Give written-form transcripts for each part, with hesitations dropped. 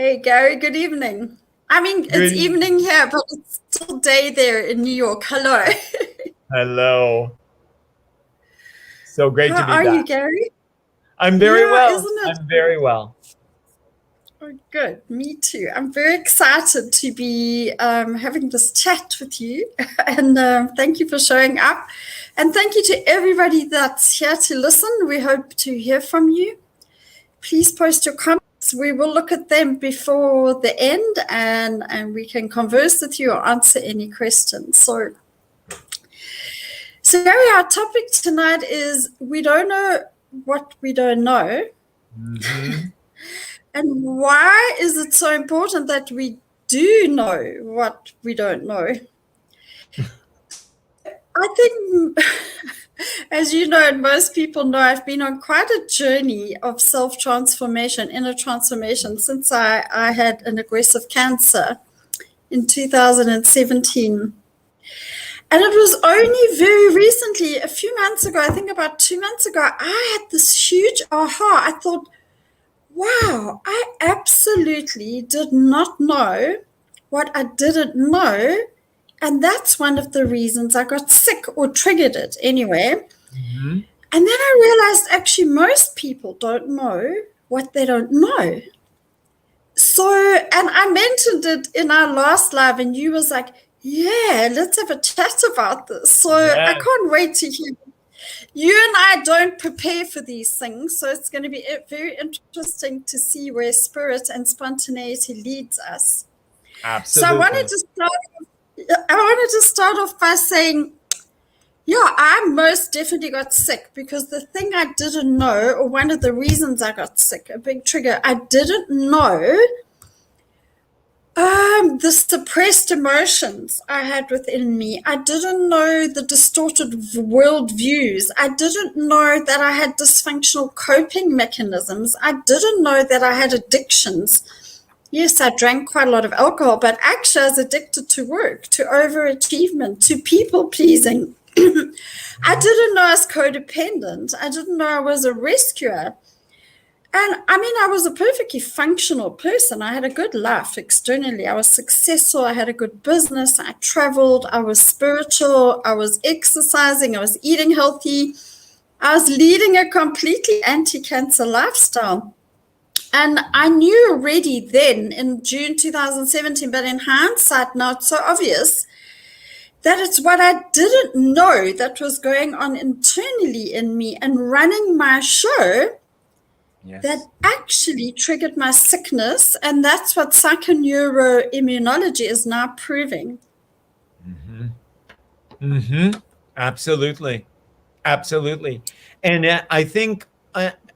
Hey, Gary, good evening. I mean, it's Good. evening here, but it's still day there in New York. Hello. Hello. So great How to be are you, back. Gary? I'm very Yeah, well. isn't it? I'm very well. Oh, good. Me too. I'm very excited to be having this chat with you. And thank you for showing up. And thank you to everybody that's here to listen. We hope to hear from you. Please post your comments. We will look at them before the end and we can converse with you or answer any questions. So, Gary, our topic tonight is we don't know what we don't know. Hmm. And why is it so important that we do know what we don't know? I think, as you know, and most people know, I've been on quite a journey of self transformation, inner transformation, since I had an aggressive cancer in 2017. And it was only very recently, a few months ago, I think about 2 months ago, I had this huge aha. I thought, wow, I absolutely did not know what I didn't know. And that's one of the reasons I got sick or triggered it anyway. Hmm. And then I realized actually most people don't know what they don't know. So, and I mentioned it in our last live, and you was like, yeah, let's have a chat about this. So I Yes, can't wait to hear. You and I don't prepare for these things, so it's going to be very interesting to see where spirit and spontaneity leads us. So absolutely. I wanted to start off by saying, yeah, I most definitely got sick because the thing I didn't know, or one of the reasons I got sick, a big trigger, I didn't know the suppressed emotions I had within me. I didn't know the distorted world views. I didn't know that I had dysfunctional coping mechanisms. I didn't know that I had addictions. Yes, I drank quite a lot of alcohol, but actually I was addicted to work, to overachievement, to people pleasing. I didn't know I was codependent. I didn't know I was a rescuer. And I mean, I was a perfectly functional person. I had a good life externally. I was successful. I had a good business. I traveled. I was spiritual. I was exercising. I was eating healthy. I was leading a completely anti cancer lifestyle. And I knew already then in June 2017, but in hindsight, now it's so obvious that it's what I didn't know that was going on internally in me and running my show that Yes. actually triggered my sickness. And that's what psychoneuroimmunology is now proving. Hmm. Hmm. Absolutely. Absolutely. And I think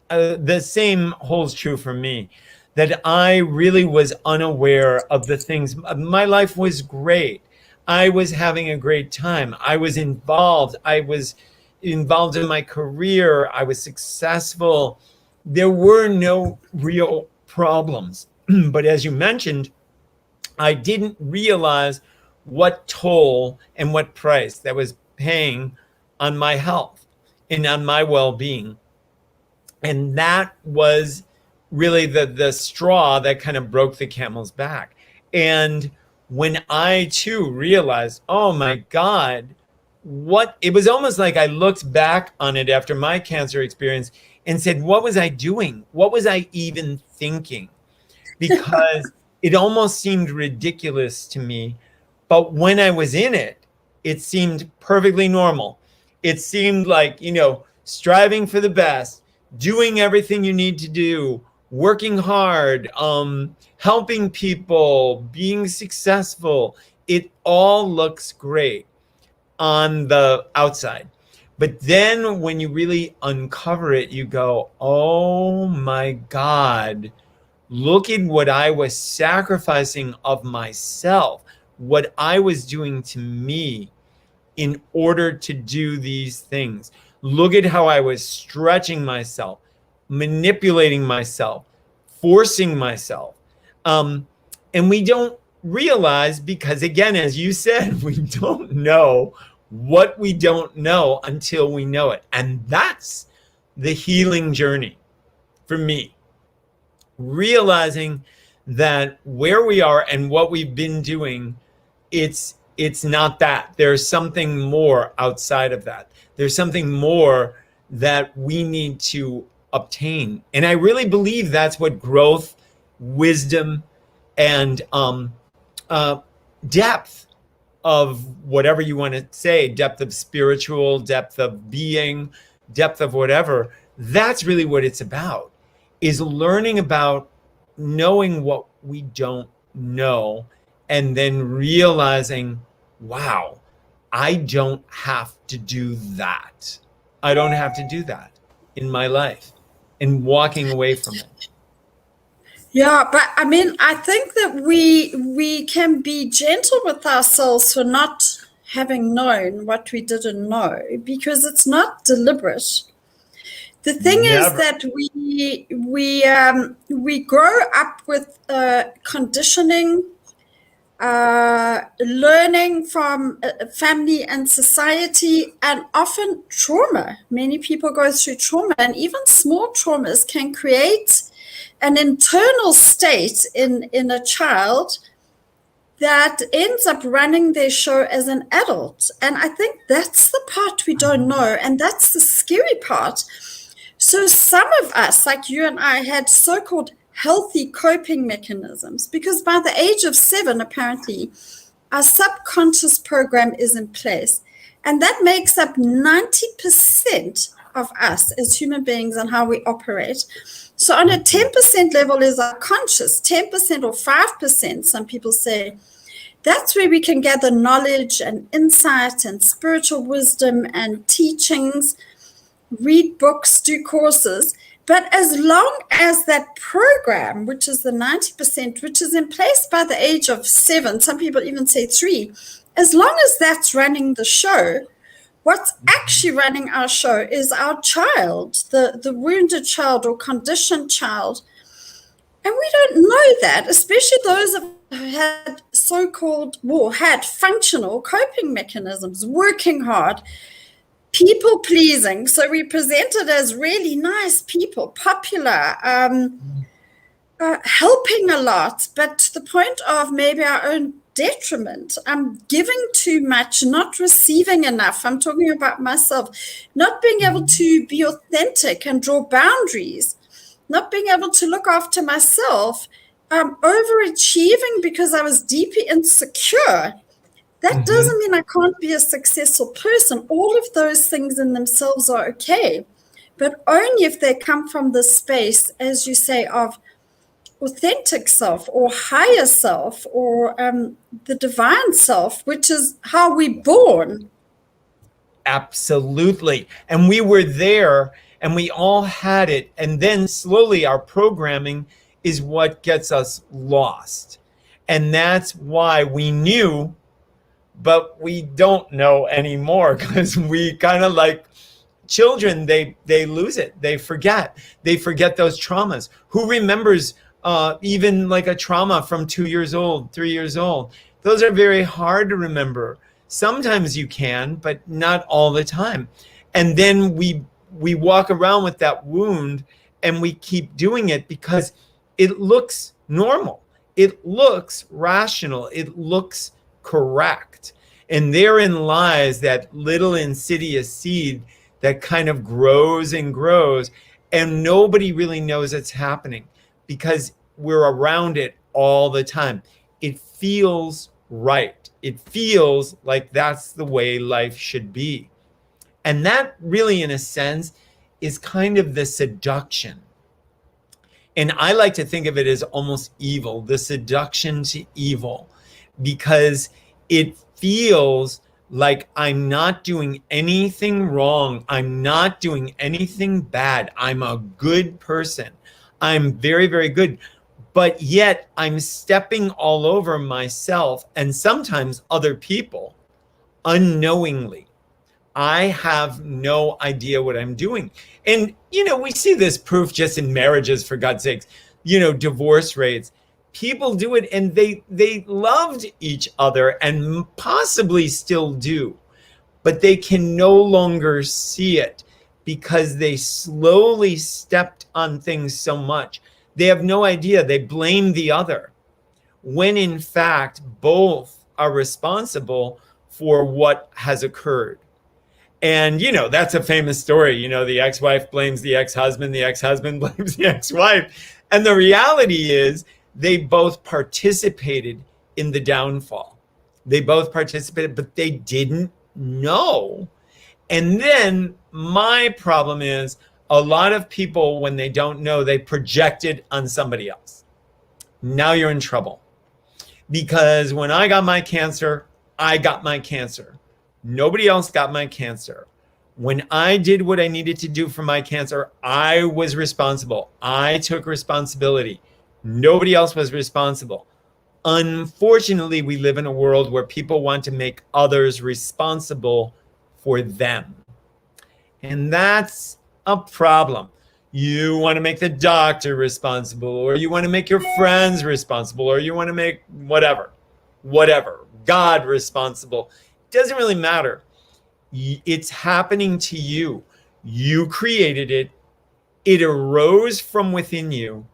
the same holds true for me, that I really was unaware of the things. My life was great. I was having a great time. I was involved. I was involved in my career. I was successful. There were no real problems. But as you mentioned, I didn't realize what toll and what price that was paying on my health and on my well-being. And that was really the straw that kind of broke the camel's back. And when I too realized, oh my God, what it was almost like I looked back on it after my cancer experience and said, what was I doing? What was I even thinking? Because it almost seemed ridiculous to me. But when I was in it, it seemed perfectly normal. It seemed like, striving for the best, doing everything you need to do, working hard, helping people, being successful. It all looks great on the outside. But then when you really uncover it, you go, oh my God, look at what I was sacrificing of myself, what I was doing to me in order to do these things. Look at how I was stretching myself, manipulating myself, forcing myself. Um, and we don't realize because, again, as you said, we don't know what we don't know until we know it. And that's the healing journey for me, realizing that where we are and what we've been doing, it's not that. There's something more outside of that. There's something more that we need to obtain. And I really believe that's what growth, wisdom, and uh, depth of whatever you want to say, depth of spiritual, depth of being, depth of whatever, that's really what it's about, is learning about knowing what we don't know, and then realizing, wow, I don't have to do that. I don't have to do that in my life, and walking away from it. Yeah, but I mean, I think that we can be gentle with ourselves for not having known what we didn't know, because it's not deliberate. The thing is Never. that we grow up with conditioning, learning from family and society, and often trauma. Many people go through trauma, and even small traumas can create an internal state in a child that ends up running their show as an adult. And I think that's the part we don't know, and that's the scary part. So some of us, like you and I, had so-called healthy coping mechanisms, because by the age of 7, apparently, our subconscious program is in place. And that makes up 90% of us as human beings and how we operate. So on a 10% level is our conscious, 10% or 5%, some people say. That's where we can gather knowledge and insight and spiritual wisdom and teachings, read books, do courses. But as long as that program, which is the 90%, which is in place by the age of 7, some people even say 3, as long as that's running the show, what's actually running our show is our child, the wounded child or conditioned child. And we don't know that, especially those who had so-called, had functional coping mechanisms, working hard, people pleasing. So we presented as really nice people, popular, helping a lot, but to the point of maybe our own detriment. I'm giving too much, not receiving enough. I'm talking about myself, not being able to be authentic and draw boundaries, not being able to look after myself, overachieving because I was deeply insecure. That doesn't mean I can't be a successful person. All of those things in themselves are okay, but only if they come from the space, as you say, of authentic self or higher self or the divine self, which is how we're born. Absolutely. And we were there and we all had it. And then slowly our programming is what gets us lost. And that's why we knew, but we don't know anymore, because we kind of like children, they lose it. They forget those traumas. Who remembers even like a trauma from 2 years old, 3 years old? Those are very hard to remember. Sometimes you can, but not all the time. And then we walk around with that wound, and we keep doing it because it looks normal. It looks rational. It looks correct. And therein lies that little insidious seed that kind of grows and grows, and nobody really knows it's happening because we're around it all the time. It feels right. It feels like that's the way life should be. And that really, in a sense, is kind of the seduction. And I like to think of it as almost evil, the seduction to evil, because it feels like I'm not doing anything wrong. I'm not doing anything bad. I'm a good person. I'm very, very good. But yet I'm stepping all over myself and sometimes other people unknowingly. I have no idea what I'm doing. And, we see this proof just in marriages, for God's sakes, divorce rates. People do it and they loved each other and possibly still do, but they can no longer see it because they slowly stepped on things so much They have no idea. They blame the other, when in fact, both are responsible for what has occurred. And, that's a famous story. The ex-wife blames the ex-husband blames the ex-wife. And the reality is they both participated in the downfall. They both participated, but they didn't know. And then my problem is a lot of people, when they don't know, they project it on somebody else. Now you're in trouble. Because when I got my cancer, I got my cancer. Nobody else got my cancer. When I did what I needed to do for my cancer, I was responsible. I took responsibility. Nobody else was responsible. Unfortunately, we live in a world where people want to make others responsible for them. And that's a problem. You want to make the doctor responsible, or you want to make your friends responsible, or you want to make whatever, God responsible. It doesn't really matter. It's happening to you. You created it. It arose from within you.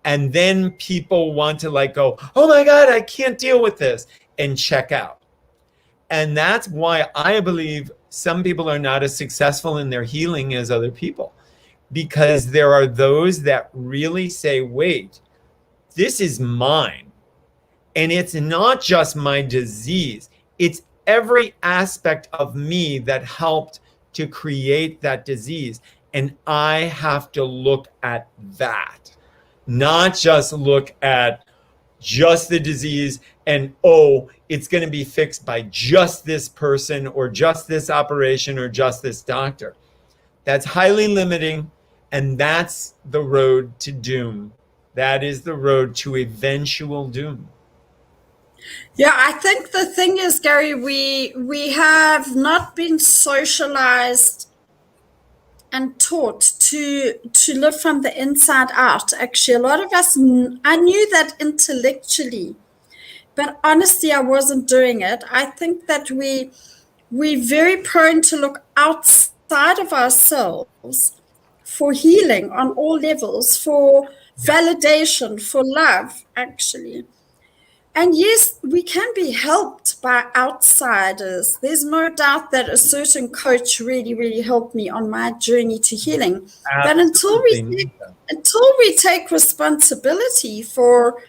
And then people want to go, oh my God, I can't deal with this, and check out. And that's why I believe some people are not as successful in their healing as other people. Because there are those that really say, wait, this is mine. And it's not just my disease. It's every aspect of me that helped to create that disease. And I have to look at that, not just look at just the disease and, it's going to be fixed by just this person or just this operation or just this doctor. That's highly limiting. And that's the road to doom. That is the road to eventual doom. Yeah, I think the thing is, Gary, we have not been socialized and taught to live from the inside out. Actually, a lot of us, I knew that intellectually, but honestly, I wasn't doing it. I think that we're very prone to look outside of ourselves for healing on all levels, for validation, for love, actually. And yes, we can be helped by outsiders. There's no doubt that a certain coach really, really helped me on my journey to healing. But until we take responsibility for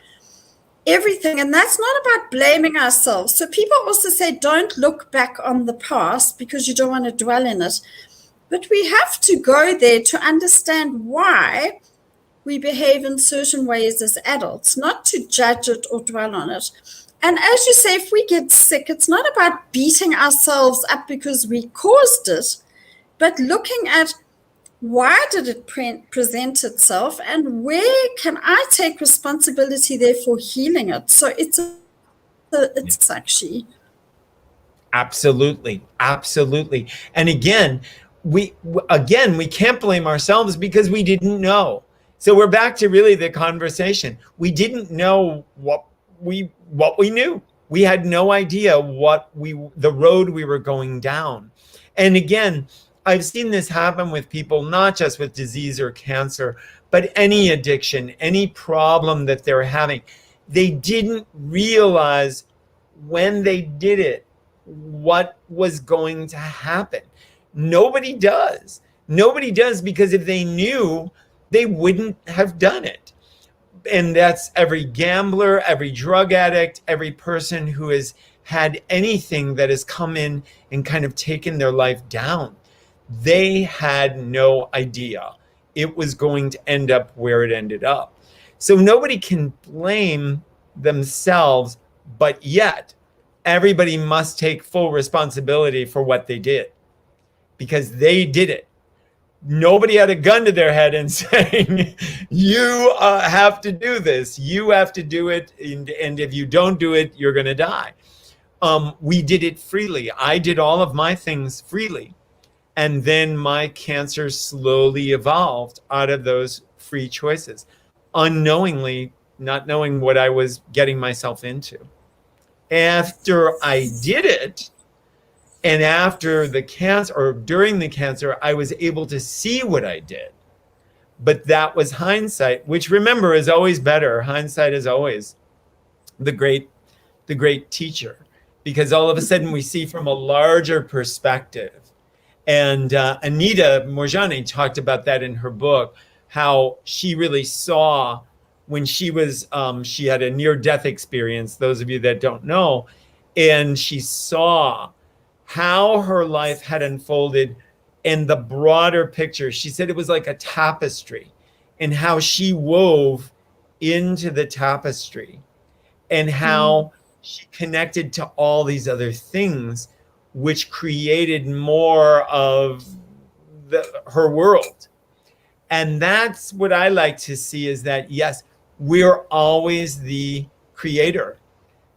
everything, and that's not about blaming ourselves. So people also say, don't look back on the past because you don't want to dwell in it. But we have to go there to understand why we behave in certain ways as adults, not to judge it or dwell on it. And as you say, if we get sick, it's not about beating ourselves up because we caused it, but looking at why did it present itself and where can I take responsibility there for healing it? So it's actually. Absolutely. And again, we can't blame ourselves because we didn't know. So we're back to really the conversation. We didn't know what we knew. We had no idea the road we were going down. And again, I've seen this happen with people, not just with disease or cancer, but any addiction, any problem that they're having. They didn't realize when they did it what was going to happen. Nobody does. Because if they knew, they wouldn't have done it. And that's every gambler, every drug addict, every person who has had anything that has come in and kind of taken their life down. They had no idea it was going to end up where it ended up. So nobody can blame themselves, but yet everybody must take full responsibility for what they did because they did it. Nobody had a gun to their head and saying, you have to do this. You have to do it. And if you don't do it, you're going to die. We did it freely. I did all of my things freely. And then my cancer slowly evolved out of those free choices, unknowingly, not knowing what I was getting myself into. After I did it, and after the cancer or during the cancer, I was able to see what I did. But that was hindsight, which, remember, is always better. Hindsight is always the great teacher, because all of a sudden we see from a larger perspective. And Anita Morjani talked about that in her book, how she really saw when she had a near-death experience, those of you that don't know, and she saw how her life had unfolded in the broader picture. She said it was like a tapestry, and how she wove into the tapestry, and how she connected to all these other things, which created more of her world. And that's what I like to see, is that, yes, we're always the creator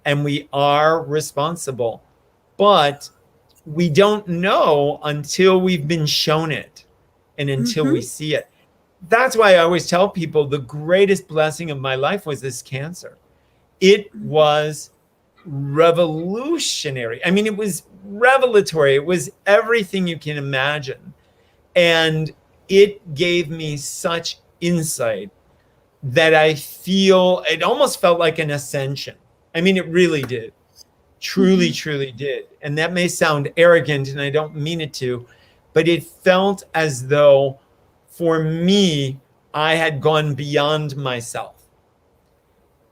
and we are responsible, but we don't know until we've been shown it and until we see it. That's why I always tell people the greatest blessing of my life was this cancer. It was revolutionary. I mean, it was revelatory. It was everything you can imagine. And it gave me such insight that I feel it almost felt like an ascension. I mean, it really did. Truly, truly did. And that may sound arrogant, and I don't mean it to, but it felt as though, for me, I had gone beyond myself.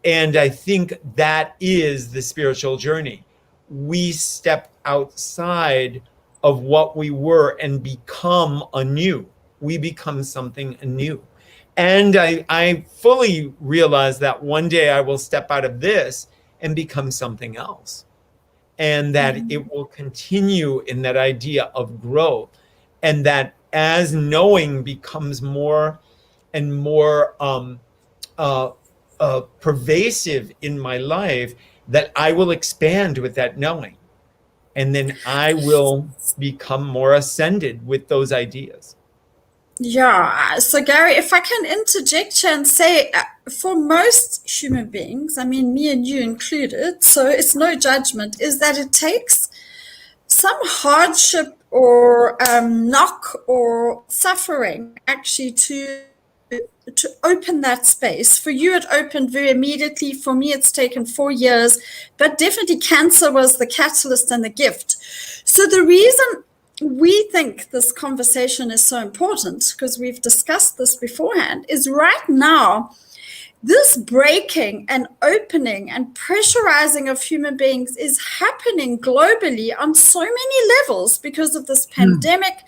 And I think that is the spiritual journey. We step outside of what we were and become anew. We become something anew. And I fully realize that one day I will step out of this and become something else. And that it will continue in that idea of growth. And that as knowing becomes more and more pervasive in my life, that I will expand with that knowing. And then I will become more ascended with those ideas. Yeah. So, Gary, if I can interject here and say, for most human beings, I mean, me and you included, so it's no judgment, is that it takes some hardship or knock or suffering actually to open that space. For you, it opened very immediately. For me, it's taken 4 years, but definitely cancer was the catalyst and the gift. So the reason we think this conversation is so important, because we've discussed this beforehand, is right now, this breaking and opening and pressurizing of human beings is happening globally on so many levels because of this pandemic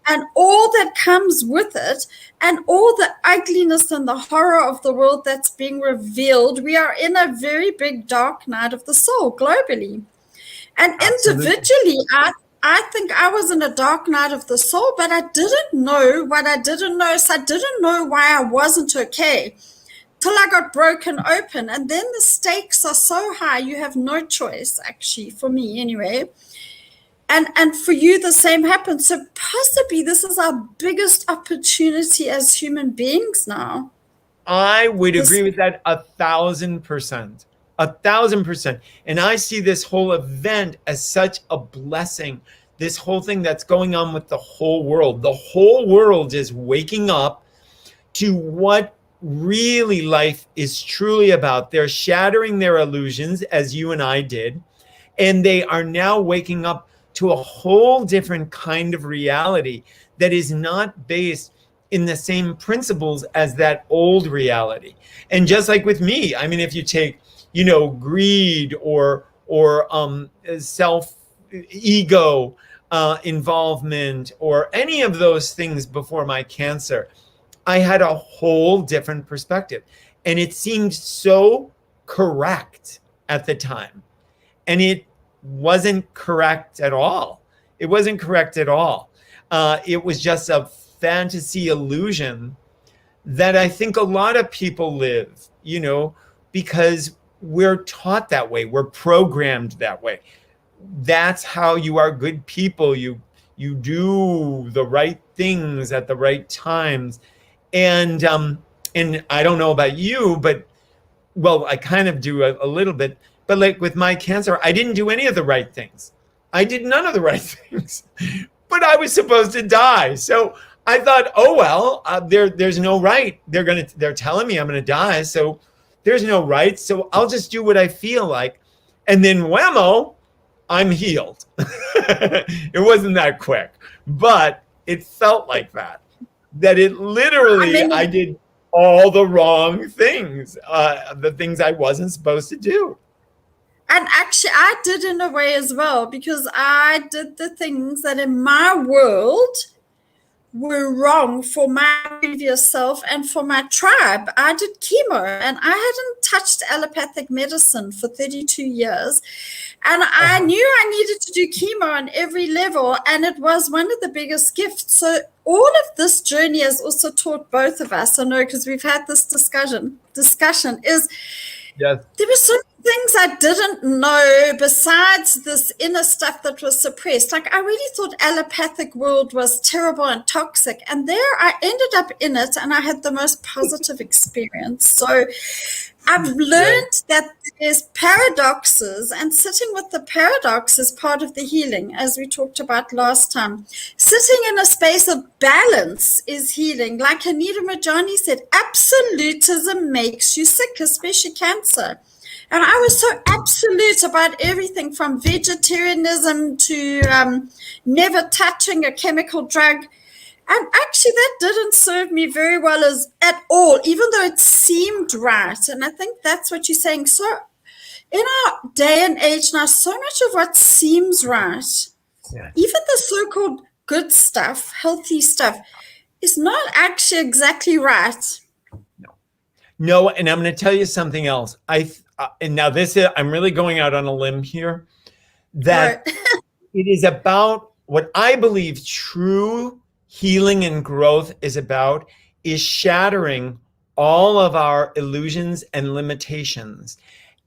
and all that comes with it, and all the ugliness and the horror of the world that's being revealed. We are in a very big dark night of the soul globally. And individually, I think I was in a dark night of the soul, but I didn't know what I didn't know. So I didn't know why I wasn't okay till I got broken open. And then the stakes are so high, you have no choice, actually, for me anyway. And for you, the same happens. So possibly this is our biggest opportunity as human beings now. I would agree with that 1,000%. 1,000%. And I see this whole event as such a blessing. This whole thing that's going on with the whole world. The whole world is waking up to what really life is truly about. They're shattering their illusions, as you and I did. And they are now waking up to a whole different kind of reality that is not based in the same principles as that old reality. And just like with me, I mean, if you take, greed or self ego involvement or any of those things before my cancer, I had a whole different perspective. And it seemed so correct at the time. And it wasn't correct at all. It wasn't correct at all. It was just a fantasy illusion that I think a lot of people live, because we're taught that way. We're programmed that way. That's how you are good people. You do the right things at the right times. And I don't know about you, but well, I kind of do a little bit. But like with my cancer, I didn't do any of the right things. I did none of the right things, but I was supposed to die. So I thought, oh well, there's no right. They're telling me I'm gonna die, so there's no right. So I'll just do what I feel like, and then whammo, I'm healed. It wasn't that quick, but it felt like that. That it I literally, I mean, did all the wrong things, the things I wasn't supposed to do. and actually, I did in a way as well, because I did the things that in my world were wrong for my previous self and for my tribe. I did chemo and I hadn't touched allopathic medicine for 32 years. And I Uh-huh. knew I needed to do chemo on every level. And it was one of the biggest gifts. So all of this journey has also taught both of us, I know, because we've had this discussion is Yes. there were so many things I didn't know besides this inner stuff that was suppressed. Like, I really thought allopathic world was terrible and toxic. And there I ended up in it and I had the most positive experience. So I've Yes. learned that there's paradoxes, and sitting with the paradox is part of the healing, as we talked about last time. Sitting in a space of balance is healing. Like Anita Majani said, absolutism makes you sick, especially cancer. And I was so absolute about everything from vegetarianism to never touching a chemical drug. And actually, that didn't serve me very well as at all, even though it seemed right. And I think that's what you're saying. So in our day and age now, so much of what seems right, Yes. even the so-called good stuff, healthy stuff, is not actually exactly right. No, and I'm going to tell you something else. And now this is, I'm really going out on a limb here, Right. that it is about what I believe true healing and growth is shattering all of our illusions and limitations.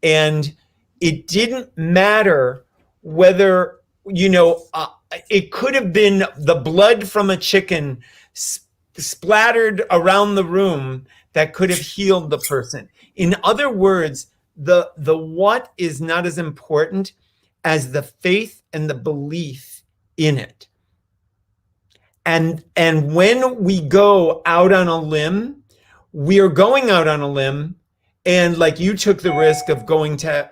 And it didn't matter whether, it could have been the blood from a chicken splattered around the room that could have healed the person. In other words, the what is not as important as the faith and the belief in it. And when we go out on a limb, we are going out on a limb, and like you took the risk of going to,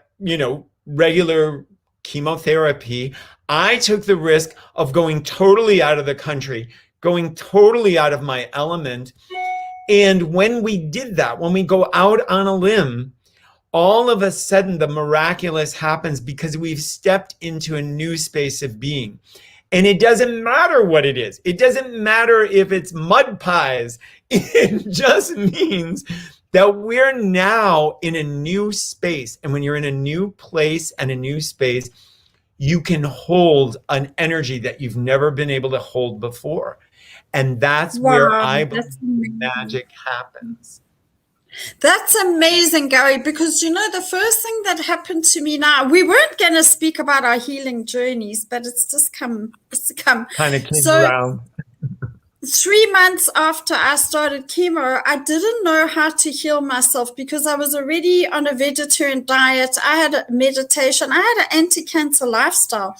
regular chemotherapy. I took the risk of going totally out of the country, going totally out of my element. And when we did that, when we go out on a limb, all of a sudden the miraculous happens because we've stepped into a new space of being. And it doesn't matter what it is. It doesn't matter if it's mud pies. It just means that we're now in a new space. And when you're in a new place and a new space, you can hold an energy that you've never been able to hold before. And that's where Wow, I believe that's amazing. magic happens. That's amazing, Gary, because the first thing that happened to me now, we weren't going to speak about our healing journeys, but it's come. Kind of came So around. 3 months after I started chemo, I didn't know how to heal myself because I was already on a vegetarian diet. I had a meditation. I had an anti-cancer lifestyle.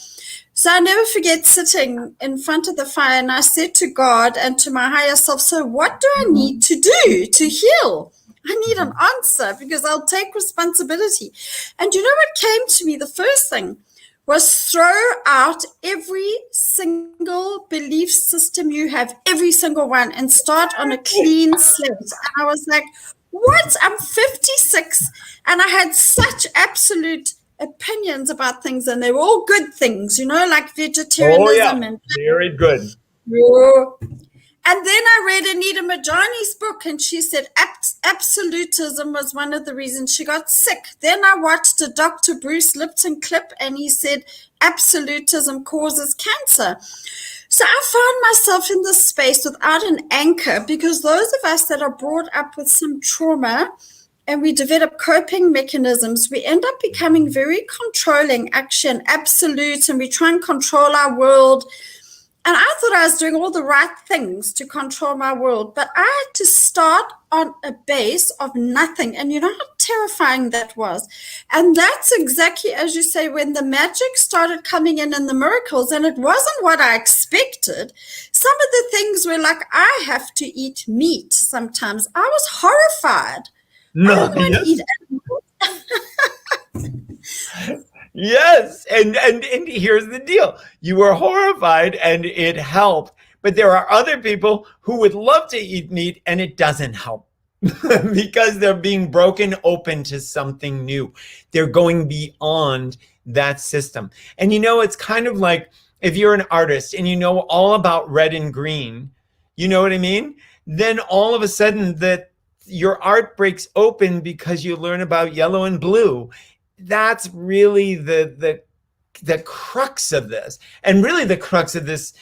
So I never forget sitting in front of the fire and I said to God and to my higher self, so what do I need to do to heal? I need an answer because I'll take responsibility. And you know what came to me? The first thing was throw out every single belief system you have, every single one, and start on a clean slate. And I was like, what? I'm 56 and I had such absolute opinions about things and they were all good things, like vegetarianism and very good. And then I read Anita Majani's book and she said absolutism was one of the reasons she got sick. Then I watched a Dr. Bruce Lipton clip and he said absolutism causes cancer. So I found myself in this space without an anchor because those of us that are brought up with some trauma and we develop coping mechanisms, we end up becoming very controlling, actually, and absolute, and we try and control our world. And I thought I was doing all the right things to control my world, but I had to start on a base of nothing. And you know how terrifying that was. And that's exactly, as you say, when the magic started coming in and the miracles, and it wasn't what I expected. Some of the things were like, I have to eat meat sometimes. I was horrified. I No, didn't want to eat yes. animals. Yes. And here's the deal. You were horrified and it helped. But there are other people who would love to eat meat and it doesn't help because they're being broken open to something new. They're going beyond that system. And it's kind of like if you're an artist and you know all about red and green, you know what I mean? Then all of a sudden that your art breaks open because you learn about yellow and blue. That's really the crux of this, and really the crux of this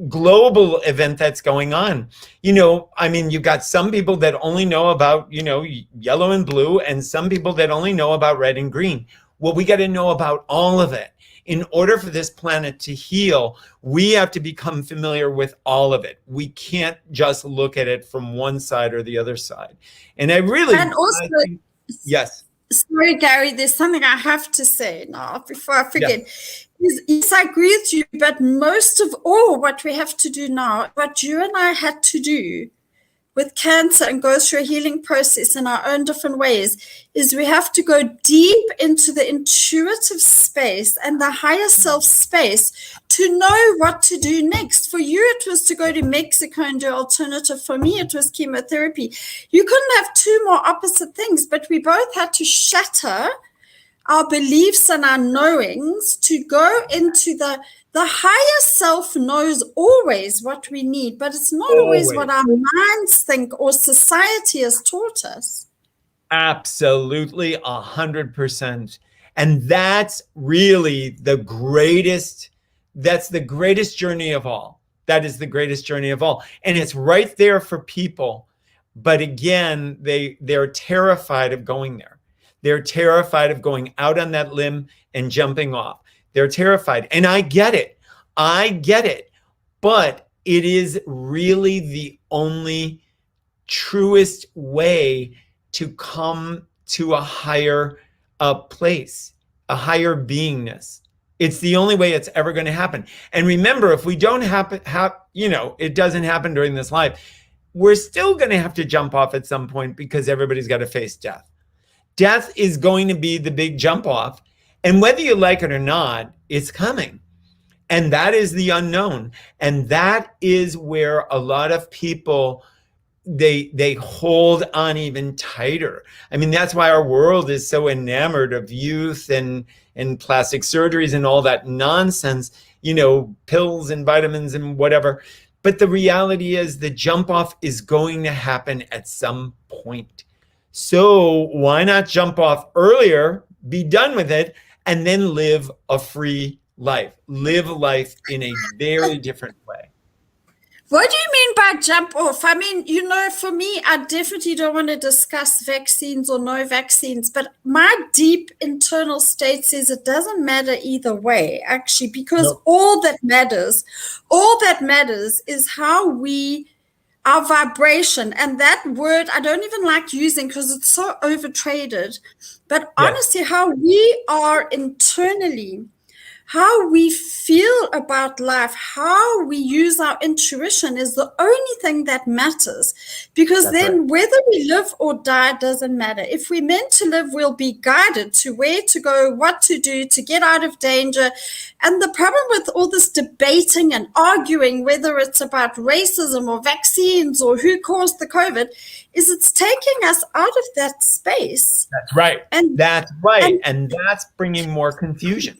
global event that's going on. I mean, you've got some people that only know about yellow and blue, and some people that only know about red and green. Well, we got to know about all of it. In order for this planet to heal, we have to become familiar with all of it. We can't just look at it from one side or the other side. And And also, yes. sorry, Gary, there's something I have to say now before I forget. Yeah. Yes, I agree with you, but most of all, what we have to do now, what you and I had to do with cancer and go through a healing process in our own different ways, is we have to go deep into the intuitive space and the higher self space to know what to do next. For you, it was to go to Mexico and do alternative. For me, it was chemotherapy. You couldn't have two more opposite things, but we both had to shatter our beliefs and our knowings to go into the higher self knows always what we need, but it's not always what our minds think or society has taught us. Absolutely, 100%. And that's really the greatest journey of all. That is the greatest journey of all. And it's right there for people. But again, they're terrified of going there. They're terrified of going out on that limb and jumping off. They're terrified. And I get it. But it is really the only truest way to come to a higher place, a higher beingness. It's the only way it's ever going to happen. And remember, if we don't it doesn't happen during this life, we're still going to have to jump off at some point because everybody's got to face death. Death is going to be the big jump off. And whether you like it or not, it's coming. And that is the unknown. And that is where a lot of people, they hold on even tighter. I mean, that's why our world is so enamored of youth and plastic surgeries and all that nonsense, pills and vitamins and whatever. But the reality is the jump off is going to happen at some point. So why not jump off earlier, be done with it, and then live a free life? Live life in a very different way. What do you mean by jump off? I mean, for me, I definitely don't want to discuss vaccines or no vaccines, but my deep internal state says it doesn't matter either way, actually, because all that matters is how our vibration, and that word I don't even like using because it's so overtraded, but honestly, how we are internally, how we feel about life, how we use our intuition is the only thing that matters, because then whether we live or die doesn't matter. If we're meant to live, we'll be guided to where to go, what to do to get out of danger. And the problem with all this debating and arguing, whether it's about racism or vaccines or who caused the COVID, is it's taking us out of that space. That's right. And that's bringing more confusion.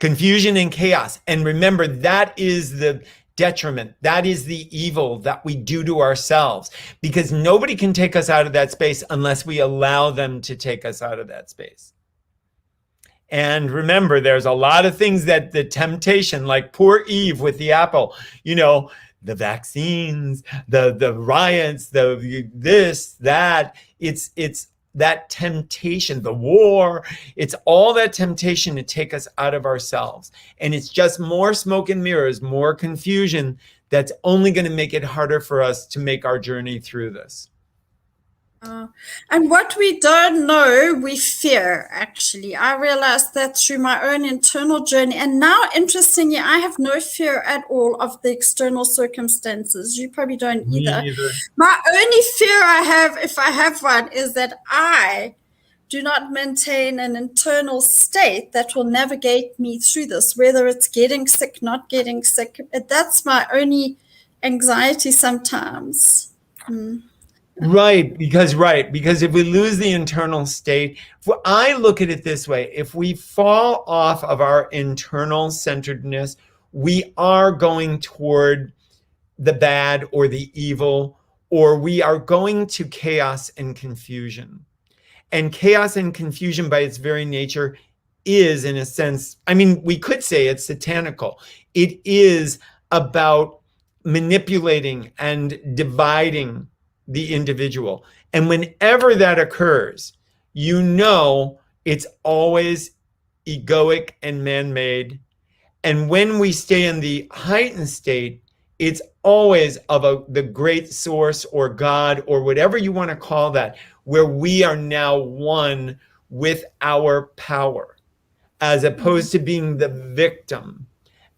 Confusion and chaos. And remember, that is the detriment. That is the evil that we do to ourselves, because nobody can take us out of that space unless we allow them to take us out of that space. And remember, there's a lot of things that the temptation, like poor Eve with the apple, the vaccines, the riots, this, that, it's that temptation, the war, it's all that temptation to take us out of ourselves. And it's just more smoke and mirrors, more confusion that's only going to make it harder for us to make our journey through this. And what we don't know, we fear, actually. I realized that through my own internal journey. And now, interestingly, I have no fear at all of the external circumstances. You probably don't Me either. neither. My only fear I have, if I have one, is that I do not maintain an internal state that will navigate me through this, whether it's getting sick, not getting sick. That's my only anxiety sometimes. Right, because if we lose the internal state, I look at it this way, if we fall off of our internal centeredness, we are going toward the bad or the evil, or we are going to chaos and confusion. And chaos and confusion by its very nature is, in a sense, I mean, we could say it's satanical. It is about manipulating and dividing the individual. And whenever that occurs, you know it's always egoic and man-made. And when we stay in the heightened state, it's always of the great source or God or whatever you want to call that, where we are now one with our power, as opposed to being the victim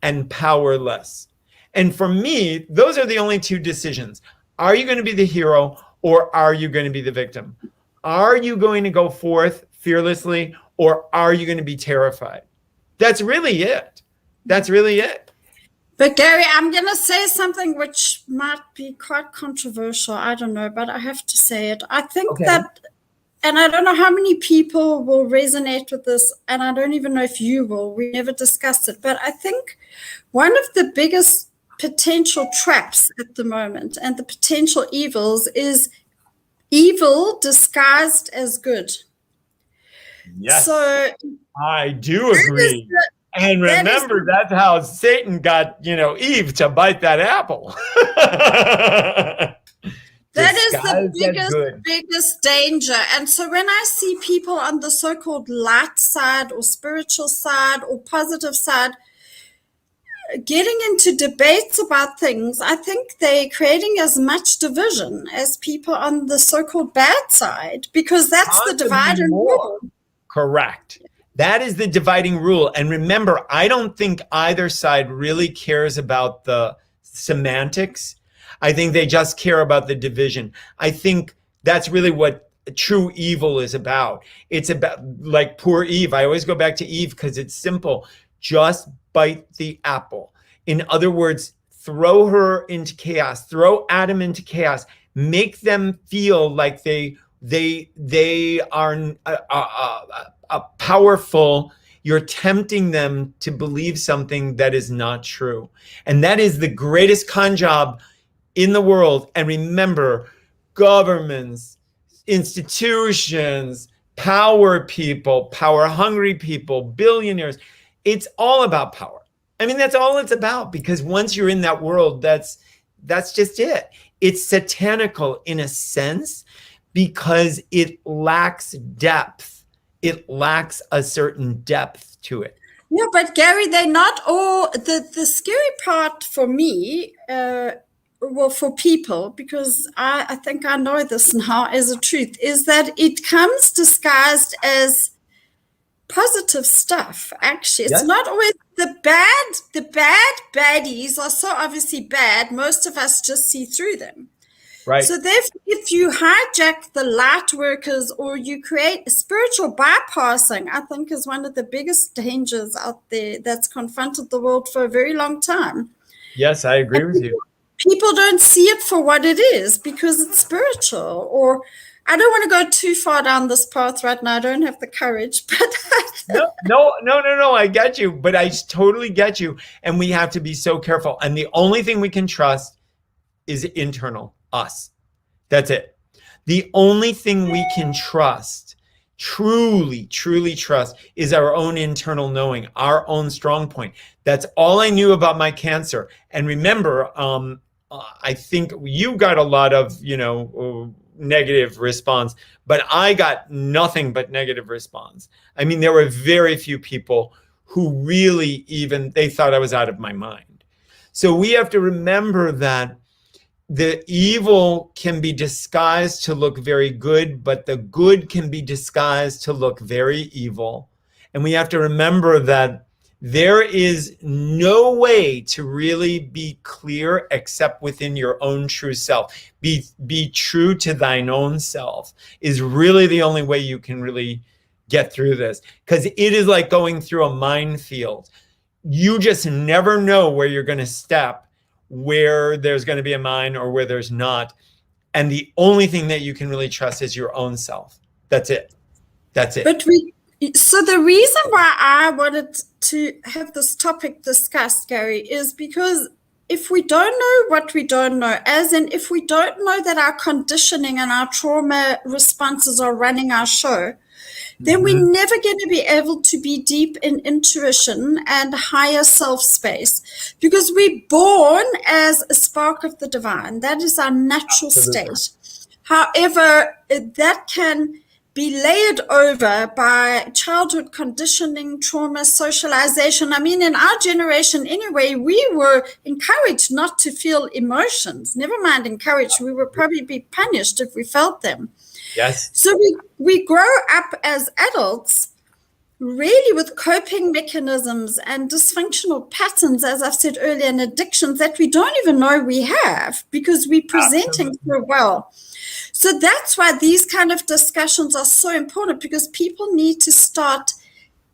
and powerless. And for me, those are the only two decisions. Are you going to be the hero, or are you going to be the victim? Are you going to go forth fearlessly, or are you going to be terrified? That's really it. That's really it. But Gary, I'm going to say something which might be quite controversial. I don't know, but I have to say it. I think that, and I don't know how many people will resonate with this, and I don't even know if you will. We never discussed it. But I think one of the biggest potential traps at the moment and the potential evils is evil disguised as good. Yes, so I do agree. And remember, that's how Satan got, Eve to bite that apple. That is the biggest danger. And so when I see people on the so-called light side or spiritual side or positive side getting into debates about things, I think they're creating as much division as people on the so-called bad side, because that's the dividing rule. Correct. That is the dividing rule. And remember, I don't think either side really cares about the semantics. I think they just care about the division. I think that's really what true evil is about. It's about, like poor Eve. I always go back to Eve because it's simple. Just bite the apple. In other words, throw her into chaos, throw Adam into chaos, make them feel like they are powerful. You're tempting them to believe something that is not true. And that is the greatest con job in the world. And remember, governments, institutions, power people, power hungry people, billionaires, it's all about power. I mean, that's all it's about, because once you're in that world, that's just it. It's satanical in a sense because it lacks depth. It lacks a certain depth to it. Yeah, but Gary, they're not all, the scary part for me, well, for people, because I think I know this now as a truth, is that it comes disguised as positive stuff. Actually, it's not always the bad baddies are so obviously bad, most of us just see through them. Right. So therefore, if you hijack the light workers or you create spiritual bypassing, I think is one of the biggest dangers out there that's confronted the world for a very long time. Yes, I agree with you. People don't see it for what it is because it's spiritual. Or I don't want to go too far down this path right now. I don't have the courage, but no, I get you, but I totally get you. And we have to be so careful. And the only thing we can trust is internal, us. That's it. The only thing we can trust, truly trust, is our own internal knowing, our own strong point. That's all I knew about my cancer. And remember, I think you got a lot of, negative response, but I got nothing but negative response. I mean, there were very few people who really they thought I was out of my mind. So we have to remember that the evil can be disguised to look very good, but the good can be disguised to look very evil. And we have to remember that there is no way to really be clear except within your own true self. Be true to thine own self is really the only way you can really get through this, because it is like going through a minefield. You just never know where you're going to step, where there's going to be a mine or where there's not. And the only thing that you can really trust is your own self. That's it. That's it. So the reason why I wanted to have this topic discussed, Gary, is because if we don't know what we don't know, as in if we don't know that our conditioning and our trauma responses are running our show, then we're never going to be able to be deep in intuition and higher self space, because we're born as a spark of the divine. That is our natural state. However, that can be layered over by childhood conditioning, trauma, socialization. I mean, in our generation anyway, we were encouraged not to feel emotions. Never mind encouraged, we would probably be punished if we felt them. Yes. So we grow up as adults really with coping mechanisms and dysfunctional patterns, as I've said earlier, and addictions that we don't even know we have because we're presenting so well. So that's why these kind of discussions are so important, because people need to start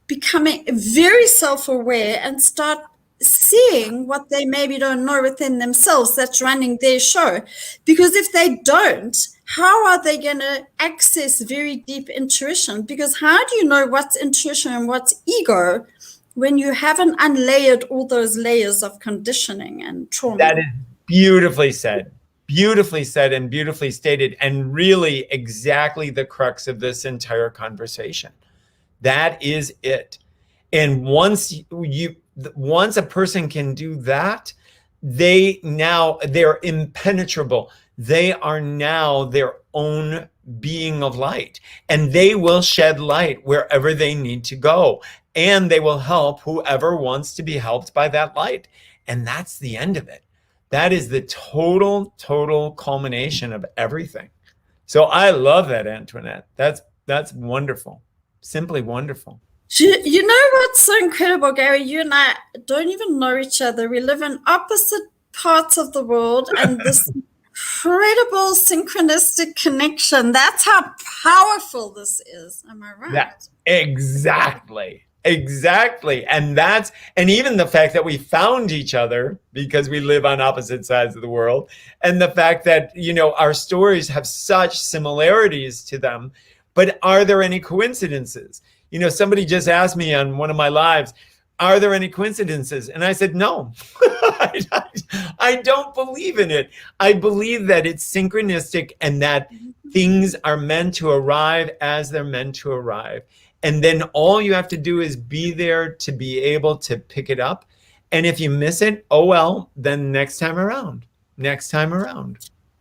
becoming very self-aware and start seeing what they maybe don't know within themselves that's running their show. Because if they don't, how are they going to access very deep intuition? Because how do you know what's intuition and what's ego when you haven't unlayered all those layers of conditioning and trauma? That is beautifully said. Beautifully said and beautifully stated, and really exactly the crux of this entire conversation. That is it. And once a person can do that, they're impenetrable. They are now their own being of light, and they will shed light wherever they need to go, and they will help whoever wants to be helped by that light. And that's the end of it. That is the total culmination of everything. So I love that, Antoinette. That's wonderful. Simply wonderful. You know what's so incredible, Gary? You and I don't even know each other. We live in opposite parts of the world, and this incredible synchronistic connection. That's how powerful this is. Am I right? Exactly. And even the fact that we found each other because we live on opposite sides of the world, and the fact that, our stories have such similarities to them. But are there any coincidences? Somebody just asked me on one of my lives, are there any coincidences? And I said, no, I don't believe in it. I believe that it's synchronistic and that things are meant to arrive as they're meant to arrive. And then all you have to do is be there to be able to pick it up. And if you miss it, oh well, then next time around.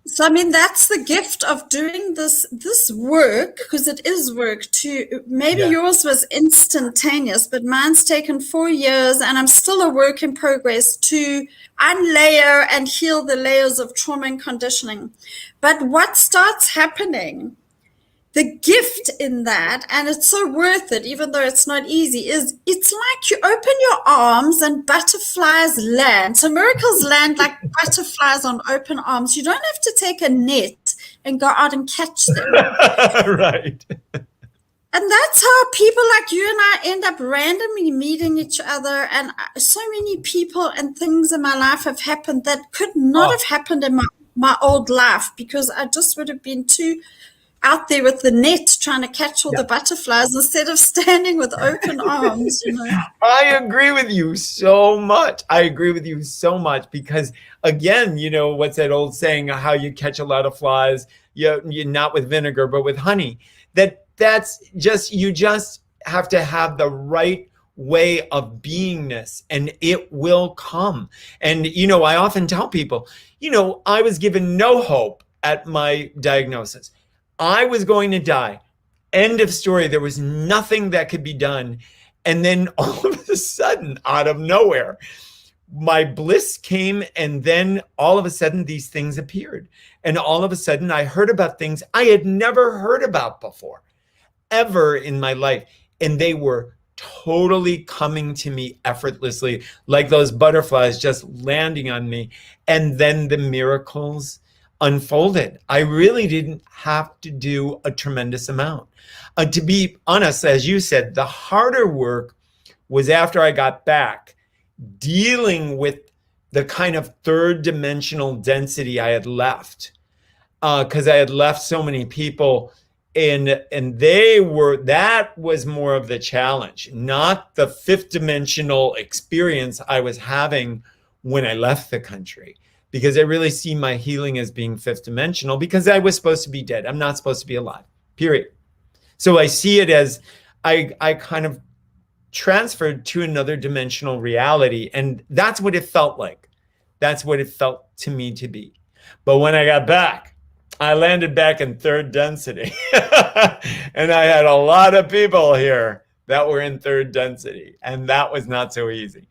So, I mean, that's the gift of doing this work, because it is work too. Maybe yours was instantaneous, but mine's taken 4 years, and I'm still a work in progress to unlayer and heal the layers of trauma and conditioning. But what starts happening, the gift in that, and it's so worth it, even though it's not easy, is it's like you open your arms and butterflies land. So miracles land like butterflies on open arms. You don't have to take a net and go out and catch them. Right. And that's how people like you and I end up randomly meeting each other. And so many people and things in my life have happened that could not have happened in my old life, because I just would have been too out there with the net trying to catch all the butterflies instead of standing with open arms. I agree with you so much. Because again, what's that old saying, how you catch a lot of flies, you not with vinegar, but with honey. That's just, you just have to have the right way of beingness, and it will come. And, I often tell people, I was given no hope at my diagnosis. I was going to die. End of story. There was nothing that could be done. And then all of a sudden, out of nowhere, my bliss came, and then all of a sudden these things appeared. And all of a sudden I heard about things I had never heard about before, ever in my life. And they were totally coming to me effortlessly, like those butterflies just landing on me. And then the miracles unfolded. I really didn't have to do a tremendous amount. To be honest, as you said, the harder work was after I got back, dealing with the kind of third dimensional density I had left, because I had left so many people, and that was more of the challenge, not the fifth dimensional experience I was having when I left the country, because I really see my healing as being fifth dimensional, because I was supposed to be dead. I'm not supposed to be alive, period. So I see it as I kind of transferred to another dimensional reality. And that's what it felt like. That's what it felt to me to be. But when I got back, I landed back in third density. And I had a lot of people here that were in third density. And that was not so easy.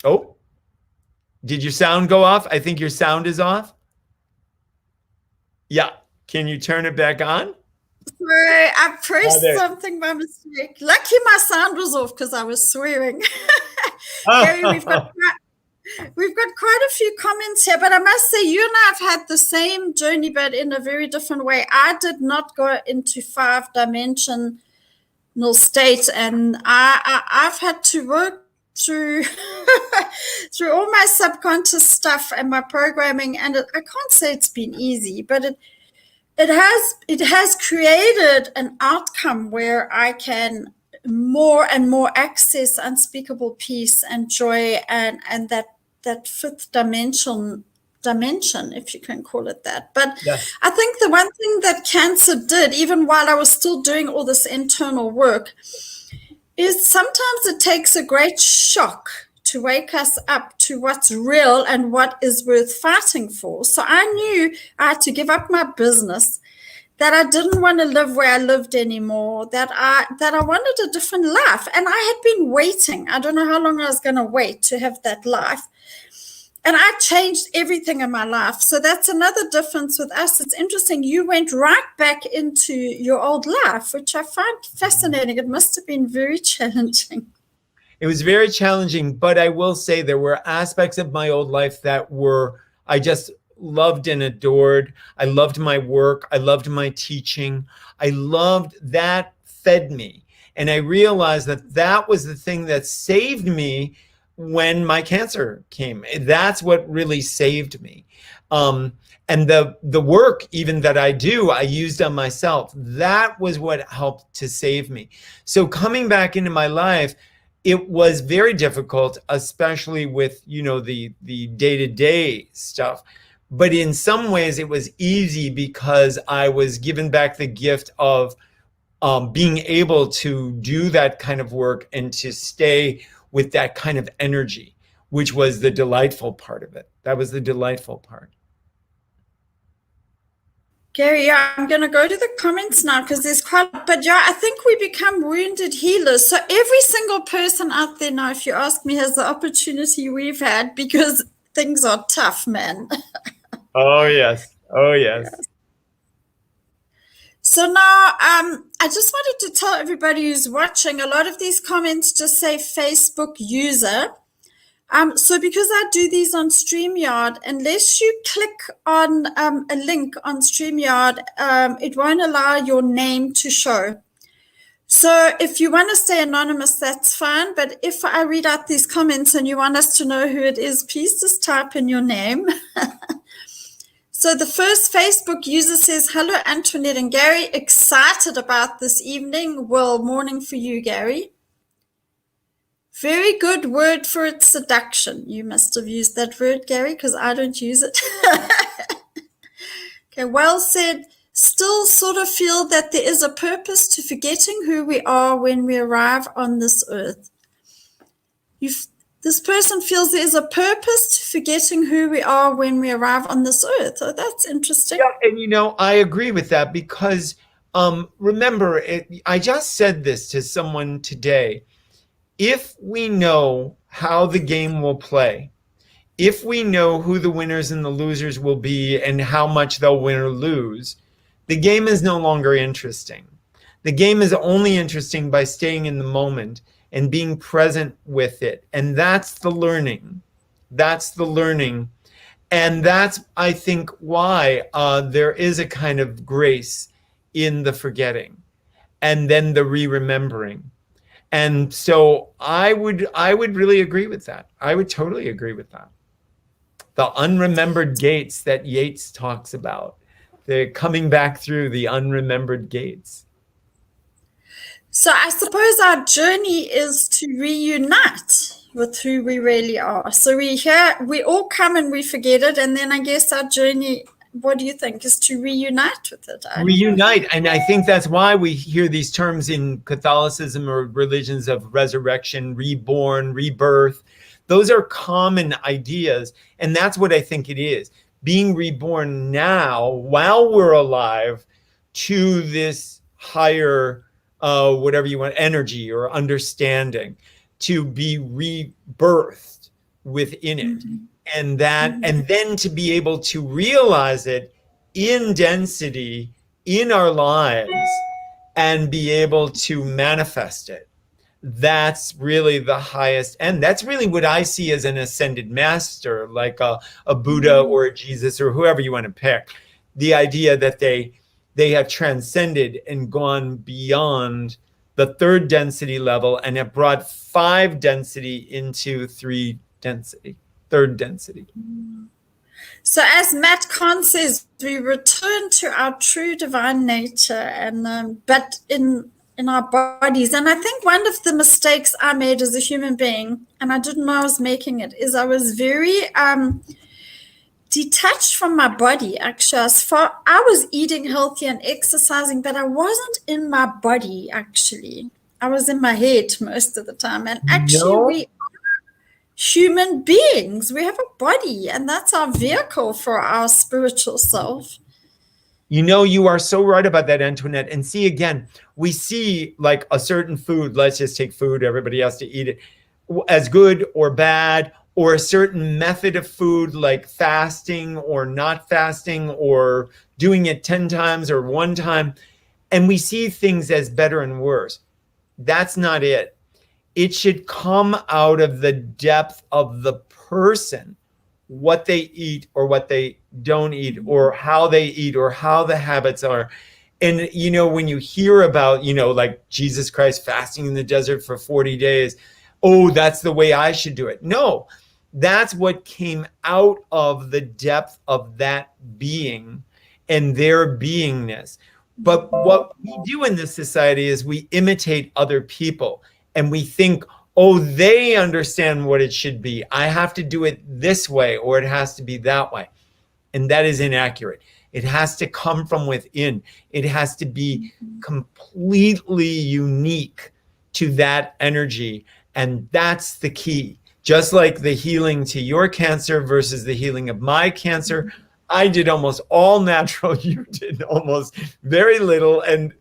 Oh, did your sound go off? I think your sound is off. Yeah. Can you turn it back on? Sorry, I pressed there. something by mistake. Lucky my sound was off because I was swearing. Gary, we've got quite a few comments here, but I must say you and I have had the same journey, but in a very different way. I did not go into 5-dimensional state, and I've had to work through through all my subconscious stuff and my programming, and I can't say it's been easy, but it has created an outcome where I can more and more access unspeakable peace and joy, and that fifth dimension, if you can call it that. But yeah. I think the one thing that cancer did, even while I was still doing all this internal work, is sometimes it takes a great shock to wake us up to what's real and what is worth fighting for. So I knew I had to give up my business, that I didn't want to live where I lived anymore, that I wanted a different life. And I had been waiting. I don't know how long I was going to wait to have that life. And I changed everything in my life. So that's another difference with us. It's interesting. You went right back into your old life, which I find fascinating. It must have been very challenging. It was very challenging, but I will say there were aspects of my old life that I just loved and adored. I loved my work. I loved my teaching. I loved that, fed me. And I realized that was the thing that saved me when my cancer came. That's what really saved me. And the work even that I do, I used on myself. That was what helped to save me. So coming back into my life, it was very difficult, especially with, the day-to-day stuff. But in some ways it was easy because I was given back the gift of being able to do that kind of work and to stay with that kind of energy, which was the delightful part of it. That was the delightful part. Gary, yeah, I'm going to go to the comments now because there's but yeah, I think we become wounded healers. So every single person out there now, if you ask me, has the opportunity we've had, because things are tough, man. Oh, yes. Oh, yes. So now, I just wanted to tell everybody who's watching, a lot of these comments just say Facebook user. So because I do these on StreamYard, unless you click on a link on StreamYard, it won't allow your name to show. So if you want to stay anonymous, that's fine. But if I read out these comments and you want us to know who it is, please just type in your name. So the first Facebook user says, hello, Antoinette and Gary. Excited about this evening. Well, morning for you, Gary. Very good word for its seduction. You must have used that word, Gary, because I don't use it. Okay, well said. Still sort of feel that there is a purpose to forgetting who we are when we arrive on this earth. This person feels there is a purpose to forgetting who we are when we arrive on this earth. Oh, that's interesting. Yeah, and I agree with that, because Remember, I just said this to someone today. If we know how the game will play, if we know who the winners and the losers will be and how much they'll win or lose, the game is no longer interesting. The game is only interesting by staying in the moment and being present with it. And that's the learning. That's the learning. And that's, I think, why there is a kind of grace in the forgetting and then the re-remembering. And so I would really agree with that. I would totally agree with that. The unremembered gates that Yeats talks about. They're coming back through the unremembered gates. So I suppose our journey is to reunite with who we really are. So we all come and we forget it, and then I guess our journey, what do you think, is to reunite with it? Reunite. And I think that's why we hear these terms in Catholicism or religions of resurrection, reborn, rebirth. Those are common ideas. And that's what I think it is. Being reborn now while we're alive to this higher, whatever you want, energy or understanding, to be rebirthed within it. Mm-hmm. And that, mm-hmm. and then to be able to realize it in density in our lives and be able to manifest it. That's really the highest. And that's really what I see as an ascended master, like a Buddha or a Jesus or whoever you want to pick. The idea that they have transcended and gone beyond the third density level and have brought 5 density into 3 density, third density. So as Matt Kahn says, we return to our true divine nature, and but in our bodies. And I think one of the mistakes I made as a human being, and I didn't know I was making it, is I was very detached from my body. Actually, I was eating healthy and exercising, but I wasn't in my body. Actually, I was in my head most of the time. And actually, we are human beings. We have a body, and that's our vehicle for our spiritual self. You know, you are so right about that, Antoinette. And see, again, we see like a certain food, let's just take food, everybody has to eat it, as good or bad, or a certain method of food like fasting or not fasting or doing it 10 times or 1 time. And we see things as better and worse. That's not it. It should come out of the depth of the person, what they eat or what they don't eat, or how they eat, or how the habits are. And, you know, when you hear about, you know, like Jesus Christ fasting in the desert for 40 days, oh, that's the way I should do it. No, that's what came out of the depth of that being and their beingness. But what we do in this society is we imitate other people and we think, oh, they understand what it should be. I have to do it this way, or it has to be that way. And that is inaccurate. It has to come from within. It has to be completely unique to that energy. And that's the key. Just like the healing to your cancer versus the healing of my cancer, I did almost all natural. You did almost very little. And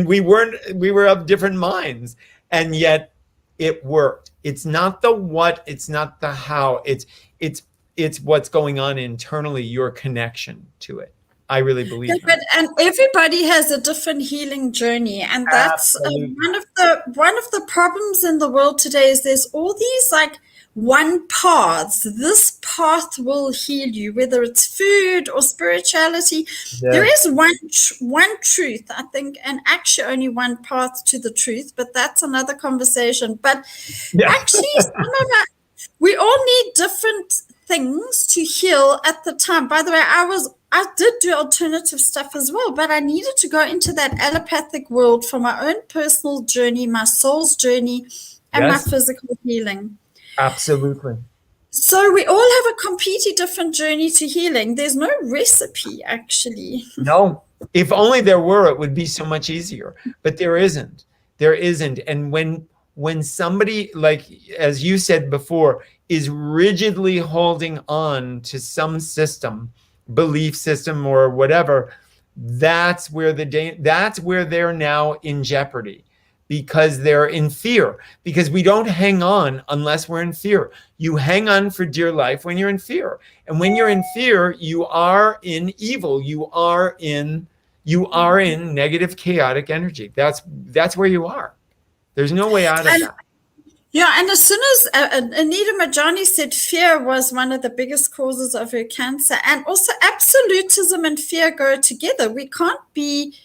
we were of different minds. And yet it worked. It's not the what, it's not the how, it's what's going on internally, your connection to it. I really believe that. And everybody has a different healing journey, and that's one of the problems in the world today. Is there's all these like one paths. This path will heal you, whether it's food or spirituality. Yeah. There is one truth, I think, and actually only one path to the truth. But that's another conversation. But actually, we all need different things to heal at the time. By the way, I did do alternative stuff as well, but I needed to go into that allopathic world for my own personal journey, my soul's journey, and my physical healing. Absolutely. So we all have a completely different journey to healing. There's no recipe, actually. No. If only there were, it would be so much easier. But there isn't. There isn't. And when somebody, like, as you said before, is rigidly holding on to some system, belief system or whatever, That's where that's where they're now in jeopardy, because they're in fear, because we don't hang on unless we're in fear. You hang on for dear life when you're in fear. And when you're in fear, you are in evil. You are in negative, chaotic energy. That's where you are. There's no way out of And that. yeah, and as soon as Anita Majani said fear was one of the biggest causes of her cancer, and also absolutism and fear go together. We can't be,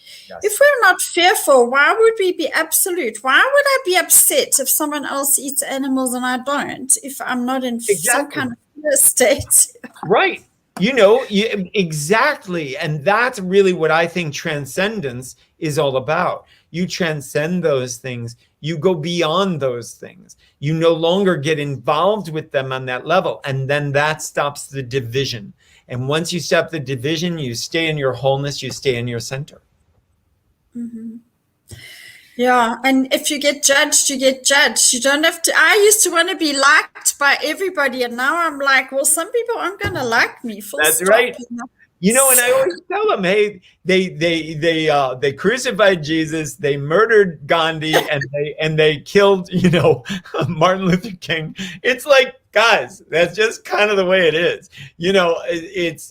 if we're not fearful, why would we be absolute? Why would I be upset if someone else eats animals and I don't, if I'm not in some kind of fear state? Right. Exactly. And that's really what I think transcendence is all about. You transcend those things. You go beyond those things. You no longer get involved with them on that level. And then that stops the division. And once you stop the division, you stay in your wholeness, you stay in your center. Mm-hmm. Yeah, and if you get judged, you get judged. You don't have to. I used to want to be liked by everybody, and now I'm like, well, some people aren't going to like me. Full That's stop. right. And I always tell them, hey, they crucified Jesus, they murdered Gandhi, and they killed, Martin Luther King. It's like, guys, that's just kind of the way it is.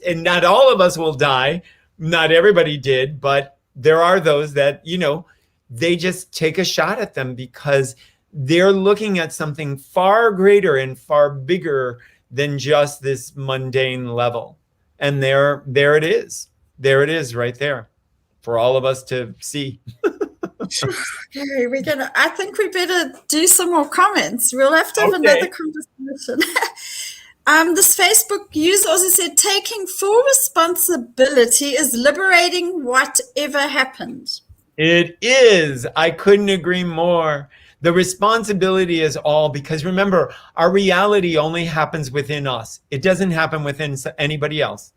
And not all of us will die. Not everybody did, but there are those that, they just take a shot at them because they're looking at something far greater and far bigger than just this mundane level. And there it is. There it is right there for all of us to see. Okay, I think we better do some more comments. We'll have to have another conversation. This Facebook user also said, taking full responsibility is liberating whatever happened. It is. I couldn't agree more. The responsibility is all, because remember, our reality only happens within us. It doesn't happen within anybody else.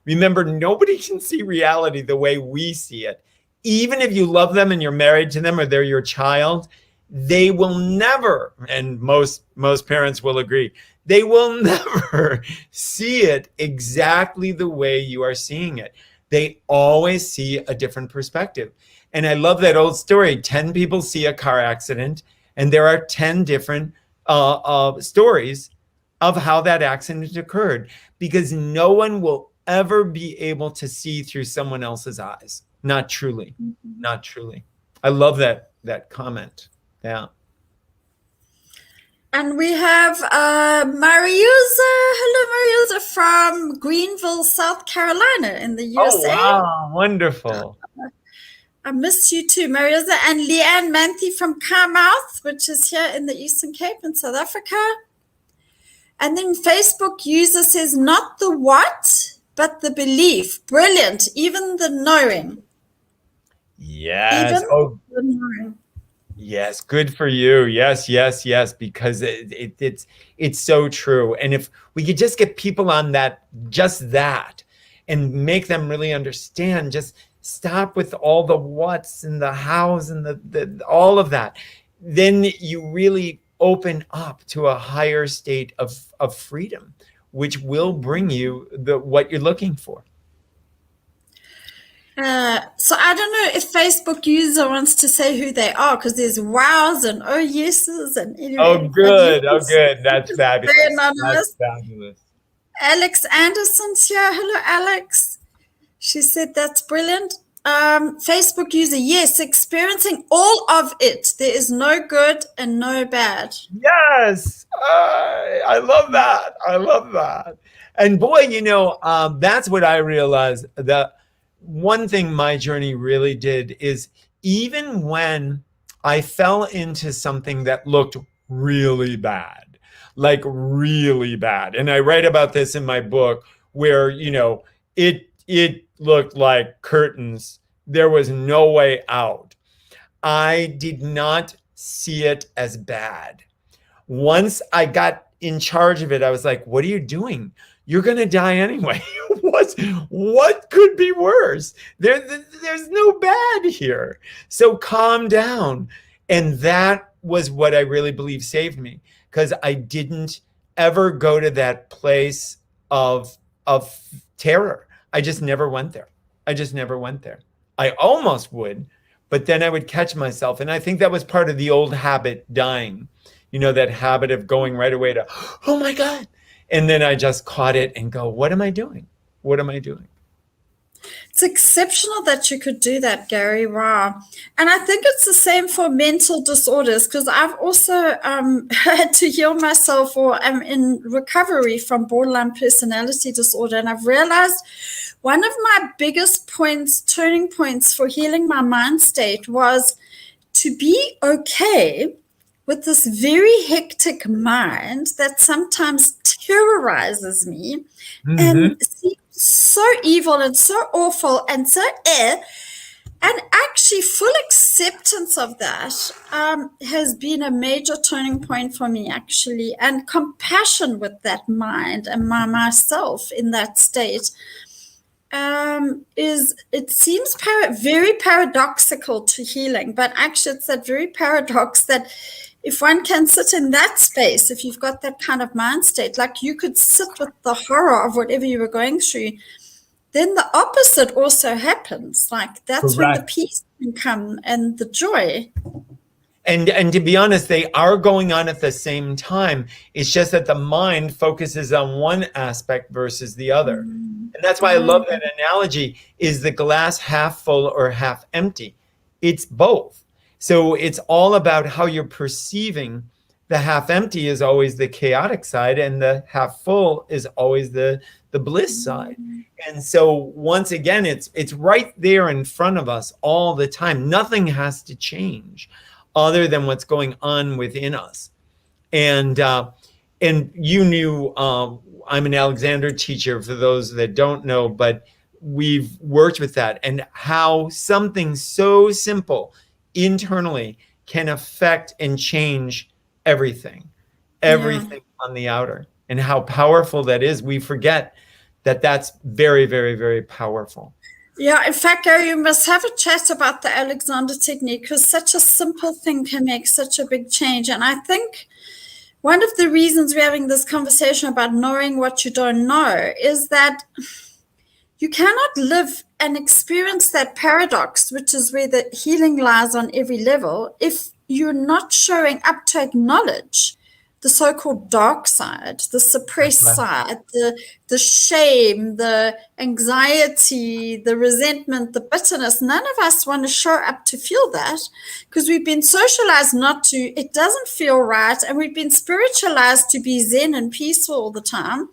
Remember, nobody can see reality the way we see it. Even if you love them and you're married to them or they're your child, they will never, and most parents will agree, they will never see it exactly the way you are seeing it. They always see a different perspective. And I love that old story. 10 people see a car accident, and there are 10 different stories of how that accident occurred, because no one will ever be able to see through someone else's eyes. Not truly. Mm-hmm. Not truly. I love that comment. Yeah. And we have Mariuza. Hello, Mariuza, from Greenville, South Carolina in the USA. Oh, wow. Wonderful. I miss you too, Mariuza. And Leanne Manthe from Carmouth, which is here in the Eastern Cape in South Africa. And then Facebook user says, not the what, but the belief. Brilliant. Even the knowing. Yes. The knowing. Yes. Good for you. Yes. Because it's so true. And if we could just get people on just that and make them really understand, just stop with all the what's and the hows and the all of that, then you really open up to a higher state of freedom, which will bring you what you're looking for. So I don't know if Facebook user wants to say who they are, because there's wows and oh yeses and anyway. Oh good. That's fabulous. Very anonymous. That's fabulous. Alex Anderson's here. Hello, Alex. She said that's brilliant. Facebook user, yes, experiencing all of it. There is no good and no bad. Yes, I love that. And boy, that's what I realized. The one thing my journey really did is, even when I fell into something that looked really bad, like really bad, and I write about this in my book, where it looked like curtains. There was no way out. I did not see it as bad. Once I got in charge of it, I was like, what are you doing? You're going to die anyway. What could be worse? There's no bad here. So calm down. And that was what I really believe saved me, because I didn't ever go to that place of terror. I just never went there. I just never went there. I almost would, but then I would catch myself. And I think that was part of the old habit dying, that habit of going right away to, oh my God. And then I just caught it and go, what am I doing? What am I doing? It's exceptional that you could do that, Gary. Wow. And I think it's the same for mental disorders, because I've also had to heal myself, or am in recovery from borderline personality disorder. And I've realized one of my biggest turning points for healing my mind state was to be okay with this very hectic mind that sometimes terrorizes me and seems so evil and so awful and so and actually full acceptance of that has been a major turning point for me, actually, and compassion with that mind and myself in that state it seems very paradoxical to healing, but actually it's that very paradox that if one can sit in that space, if you've got that kind of mind state, like you could sit with the horror of whatever you were going through, then the opposite also happens. Like that's when the peace can come and the joy. And to be honest, they are going on at the same time. It's just that the mind focuses on one aspect versus the other. And that's why I love that analogy. Is the glass half full or half empty? It's both. So it's all about how you're perceiving. The half empty is always the chaotic side, and the half full is always the bliss side. And so once again, it's right there in front of us all the time. Nothing has to change other than what's going on within us. And you knew I'm an Alexander teacher, for those that don't know, but we've worked with that, and how something so simple internally can affect and change everything on the outer, and how powerful that is. We forget that that's very, very, very powerful. Yeah, in fact, Gary, you must have a chat about the Alexander technique, because such a simple thing can make such a big change. And I think one of the reasons we're having this conversation about knowing what you don't know is that you cannot live and experience that paradox, which is where the healing lies on every level, if you're not showing up to acknowledge the so-called dark side, the suppressed side, the shame, the anxiety, the resentment, the bitterness. None of us want to show up to feel that, because we've been socialized not to. It doesn't feel right, and we've been spiritualized to be zen and peaceful all the time.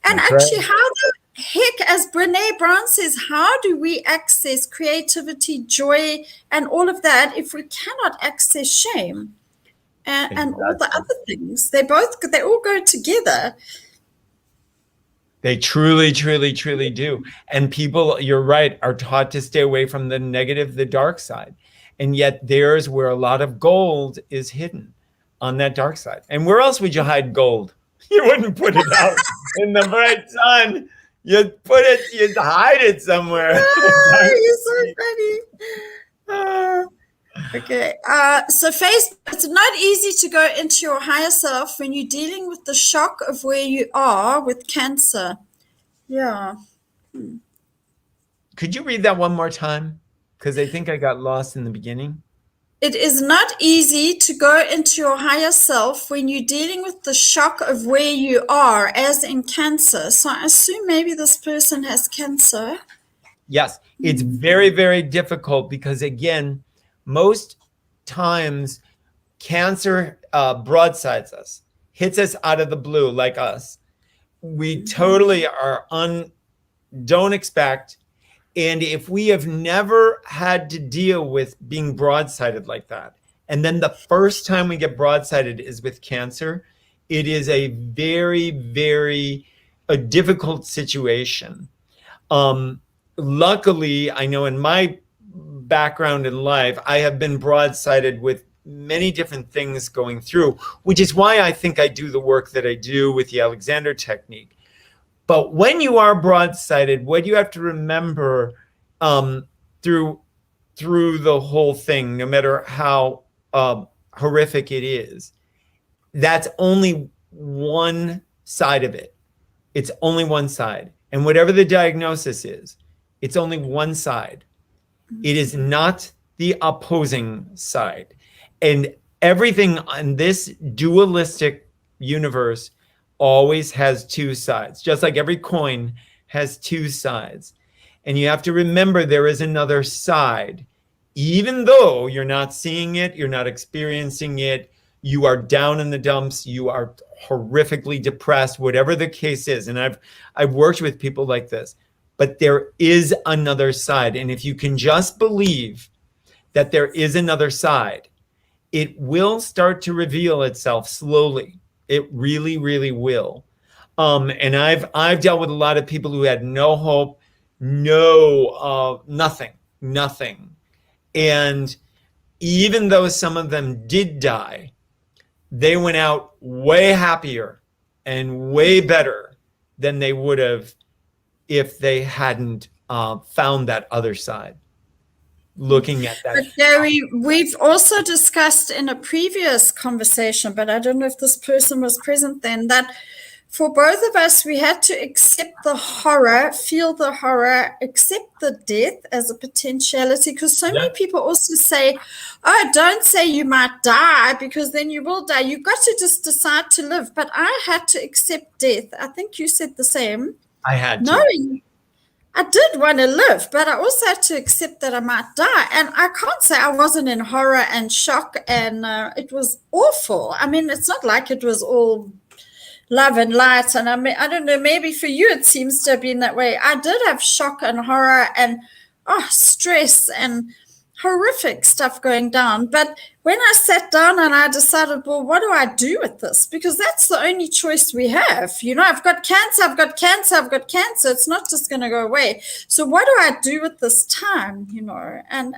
And actually, how the heck, as Brene Brown says, how do we access creativity, joy, and all of that if we cannot access shame? And all the other things, they all go together. They truly, truly, truly do. And people, you're right, are taught to stay away from the negative, the dark side. And yet there's where a lot of gold is hidden, on that dark side. And where else would you hide gold? You wouldn't put it out in the bright sun. You'd hide it somewhere. You're so funny. Okay. So it's not easy to go into your higher self when you're dealing with the shock of where you are with cancer. Yeah. Could you read that one more time? Because I think I got lost in the beginning. It is not easy to go into your higher self when you're dealing with the shock of where you are, as in cancer. So I assume maybe this person has cancer. Yes. It's very, very difficult, because again, most times cancer broadsides us, hits us out of the blue, like us. We totally don't expect. And if we have never had to deal with being broadsided like that, and then the first time we get broadsided is with cancer, it is a very, very difficult situation. Luckily, I know in my background in life, I have been broadsided with many different things going through, which is why I think I do the work that I do with the Alexander technique. But when you are broadsided, what you have to remember through the whole thing, no matter how horrific it is, that's only one side of it. It's only one side. And whatever the diagnosis is, It's only one side. It is not the opposing side. And everything on this dualistic universe always has two sides, just like every coin has two sides. And you have to remember there is another side. Even though you're not seeing it, you're not experiencing it, you are down in the dumps, you are horrifically depressed, whatever the case is. And I've worked with people like this. But there is another side. And if you can just believe that there is another side, it will start to reveal itself slowly. It really, really will. And I've dealt with a lot of people who had no hope, nothing. And even though some of them did die, they went out way happier and way better than they would have if they hadn't found that other side, looking at that. But Gary, we've also discussed in a previous conversation, but I don't know if this person was present then, that for both of us, we had to accept the horror, feel the horror, accept the death as a potentiality, because so many people also say, oh, don't say you might die, because then you will die. You've got to just decide to live. But I had to accept death. I think you said the same. I had to. Knowing I did want to live, but I also had to accept that I might die. And I can't say I wasn't in horror and shock, and it was awful. I mean, it's not like it was all love and light. And I mean, I don't know, maybe for you it seems to have been that way. I did have shock and horror and stress and horrific stuff going down. But when I sat down and I decided, well, what do I do with this? Because that's the only choice we have. You know, I've got cancer. It's not just going to go away. So what do I do with this time, you know? And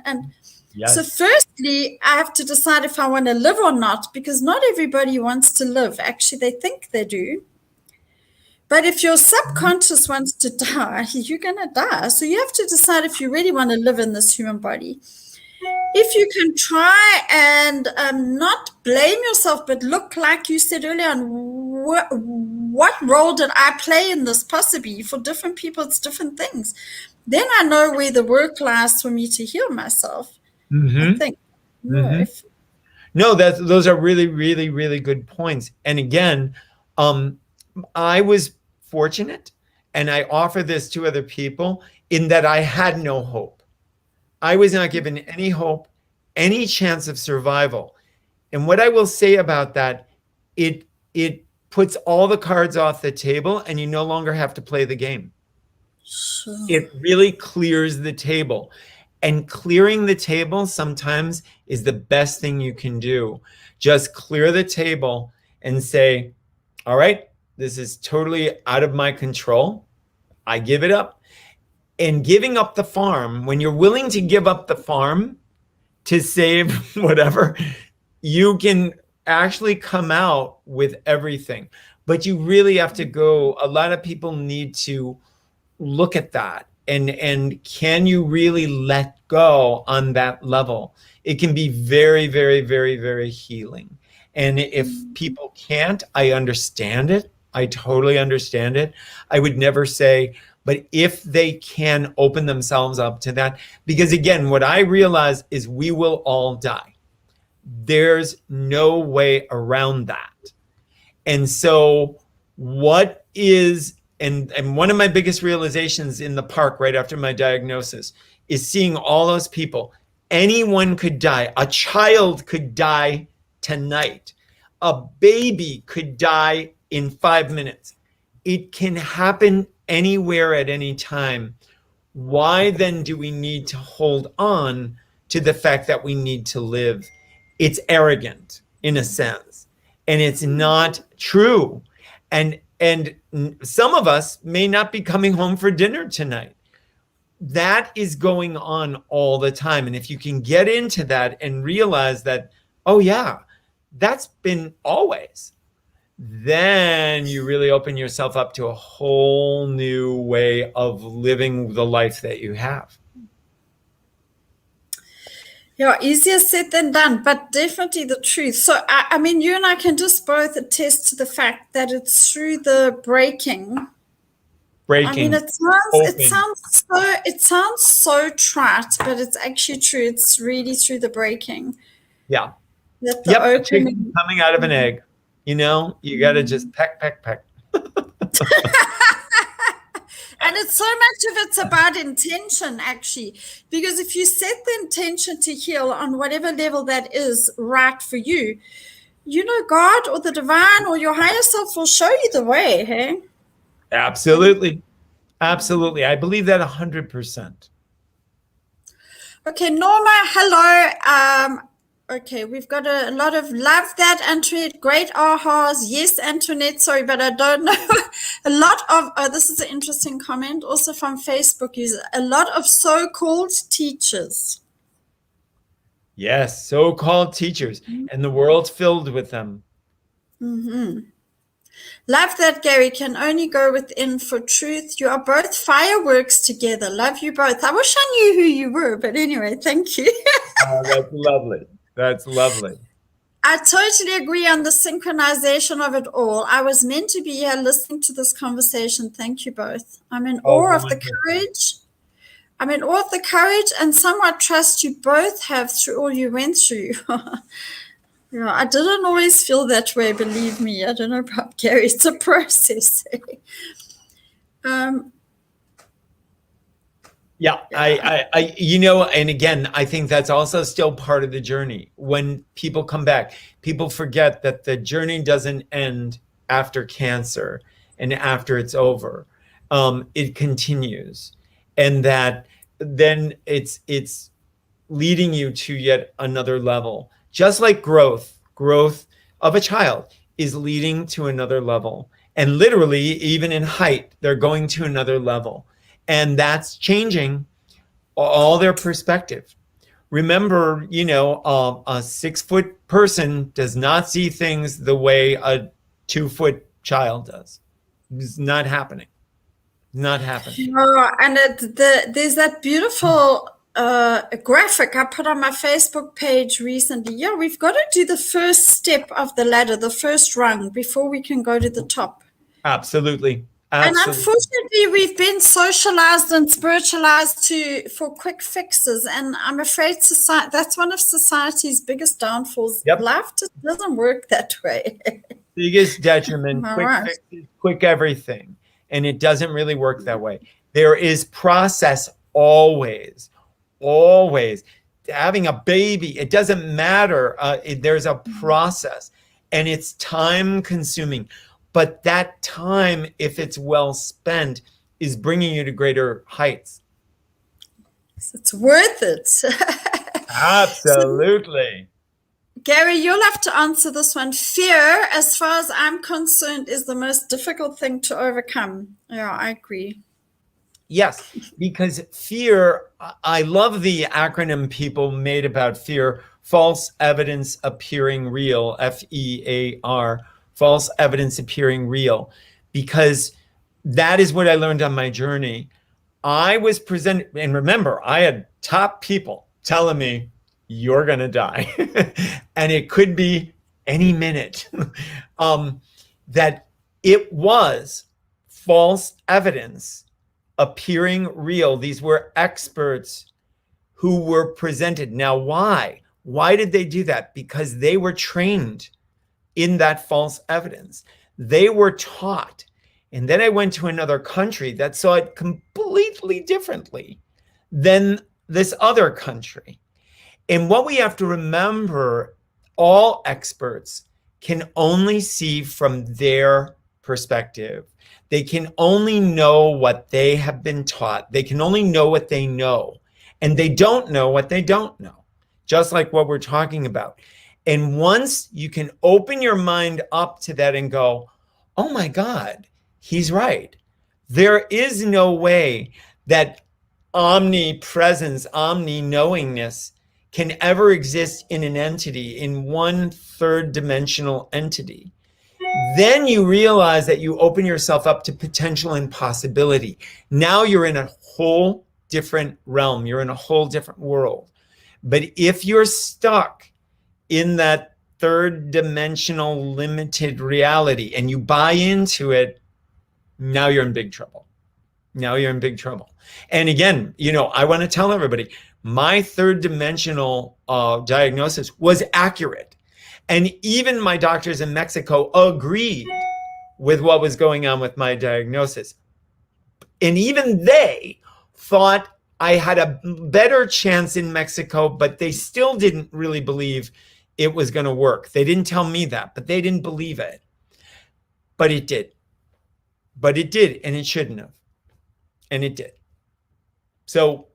yes. So firstly, I have to decide if I want to live or not, because not everybody wants to live. Actually, they think they do. But if your subconscious wants to die, you're going to die. So you have to decide if you really want to live in this human body. If you can try and not blame yourself, but look, like you said earlier, on what role did I play in this? Possibly for different people, it's different things. Then I know where the work lies for me to heal myself. I think. No, those are really, really, really good points. And again, I was fortunate, and I offer this to other people, in that I had no hope. I was not given any hope, any chance of survival. And what I will say about that, it puts all the cards off the table, and you no longer have to play the game. Sure. It really clears the table. And clearing the table sometimes is the best thing you can do. Just clear the table and say, all right, this is totally out of my control. I give it up. And giving up the farm, when you're willing to give up the farm to save whatever, you can actually come out with everything. But you really have to go. A lot of people need to look at that. And can you really let go on that level? It can be very, very, very, very healing. And if people can't, I understand it. I totally understand it. I would never say, but if they can open themselves up to that, because again, what I realize is we will all die. There's no way around that. And so what is, and one of my biggest realizations in the park right after my diagnosis is seeing all those people. Anyone could die. A child could die tonight. A baby could die in 5 minutes. It can happen anywhere at any time. Why then do we need to hold on to the fact that we need to live? It's arrogant in a sense, and it's not true. And some of us may not be coming home for dinner tonight. That is going on all the time. And if you can get into that and realize that, oh yeah, that's been always, then you really open yourself up to a whole new way of living the life that you have. Yeah, easier said than done, but definitely the truth. So, I mean, you and I can just both attest to the fact that it's through the breaking I mean, breaking, open. it sounds so trite, but it's actually true. It's really through the breaking Yeah. that the Yep. A chicken opening. coming out of an egg. You know, you got to just peck, peck, peck. And it's so much of it's about intention, actually, because if you set the intention to heal on whatever level that is right for you, you know, God or the divine or your higher self will show you the way. Hey. Absolutely. Absolutely. I believe that 100%. Okay, Norma, hello. Okay, we've got a lot of love that, Antoinette. Great ahas. Yes, Antoinette, sorry, but I don't know. A lot of, oh, this is an interesting comment also from Facebook, is a lot of so-called teachers. Yes, so-called teachers, and the world's filled with them. Love that, Gary. Can only go within for truth. You are both fireworks together. Love you both. I wish I knew who you were, but anyway, thank you. Oh, that's lovely. That's lovely. I totally agree on the synchronization of it all. I was meant to be here listening to this conversation. Thank you both. I'm in Oh, awe of the wonderful. courage. I'm in awe of the courage and somewhat trust you both have through all you went through. Yeah, I didn't always feel that way, believe me. I don't know about Gary. It's a process. um, Yeah, you know, and again, I think that's also still part of the journey. When people come back, people forget that the journey doesn't end after cancer and after it's over. It continues, and that then it's leading you to yet another level. Just like growth of a child is leading to another level, and literally, even in height, they're going to another level. And that's changing all their perspective. Remember, you know, a 6-foot person does not see things the way a 2-foot child does. It's not happening. Not happening. and there's that beautiful graphic I put on my Facebook page recently. Yeah, we've got to do the first step of the ladder, the first rung, before we can go to the top. Absolutely. And Absolutely. unfortunately, we've been socialized and spiritualized for quick fixes. And I'm afraid that's one of society's biggest downfalls. Yep. Life just doesn't work that way. Biggest detriment, All quick right. fixes, quick everything. And it doesn't really work that way. There is process always, always. Having a baby, it doesn't matter. There's a process, and it's time consuming. But that time, if it's well spent, is bringing you to greater heights. It's worth it. Absolutely. Gary, you'll have to answer this one. Fear, as far as I'm concerned, is the most difficult thing to overcome. Yeah, I agree. Yes, because fear, I love the acronym people made about fear, false evidence appearing real, FEAR, false evidence appearing real, because that is what I learned on my journey. I was presented, and remember, I had top people telling me, you're going to die. And it could be any minute. That it was false evidence appearing real. These were experts who were presented. Now, why? Why did they do that? Because they were trained in that false evidence. They were taught. And then I went to another country that saw it completely differently than this other country. And what we have to remember, all experts can only see from their perspective. They can only know what they have been taught. They can only know what they know. And they don't know what they don't know, just like what we're talking about. And once you can open your mind up to that and go, oh my God, he's right. There is no way that omnipresence, omni-knowingness can ever exist in an entity, in one third dimensional entity. Then you realize that you open yourself up to potential and possibility. Now you're in a whole different realm. You're in a whole different world. But if you're stuck in that third dimensional limited reality and you buy into it, now you're in big trouble. Now you're in big trouble. And again, I want to tell everybody, my third dimensional diagnosis was accurate. And even my doctors in Mexico agreed with what was going on with my diagnosis. And even they thought I had a better chance in Mexico, but they still didn't really believe it was going to work. They didn't tell me that, but they didn't believe it. But it did. And it shouldn't have. And it did. So,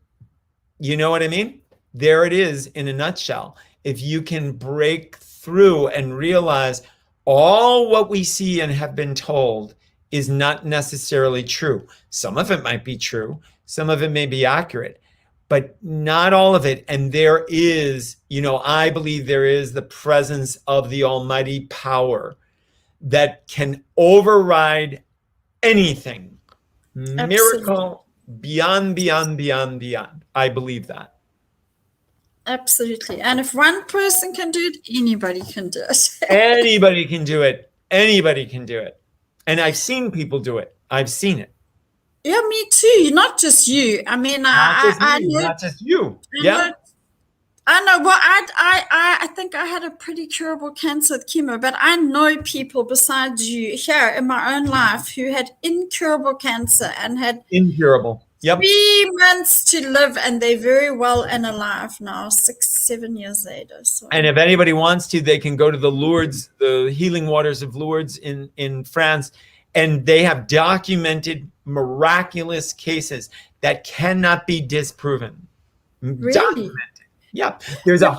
you know what I mean? There it is in a nutshell. If you can break through and realize all what we see and have been told is not necessarily true. Some of it might be true. Some of it may be accurate, but not all of it. And there is, I believe there is the presence of the almighty power that can override anything. Absolutely. Miracle beyond. I believe that. Absolutely. And if one person can do it, anybody can do it. Anybody can do it. Anybody can do it. And I've seen people do it. I've seen it. Yeah, me too. Not just you. I mean, not just you. Yeah. I know. Well, I think I had a pretty curable cancer with chemo, but I know people besides you here in my own life who had incurable cancer and had incurable. Yep. 3 months to live, and they're very well and alive now, 6-7 years later. So. And if anybody wants to, they can go to the Lourdes, the healing waters of Lourdes in France, and they have documented miraculous cases that cannot be disproven. Really? Documented. Yeah. There's I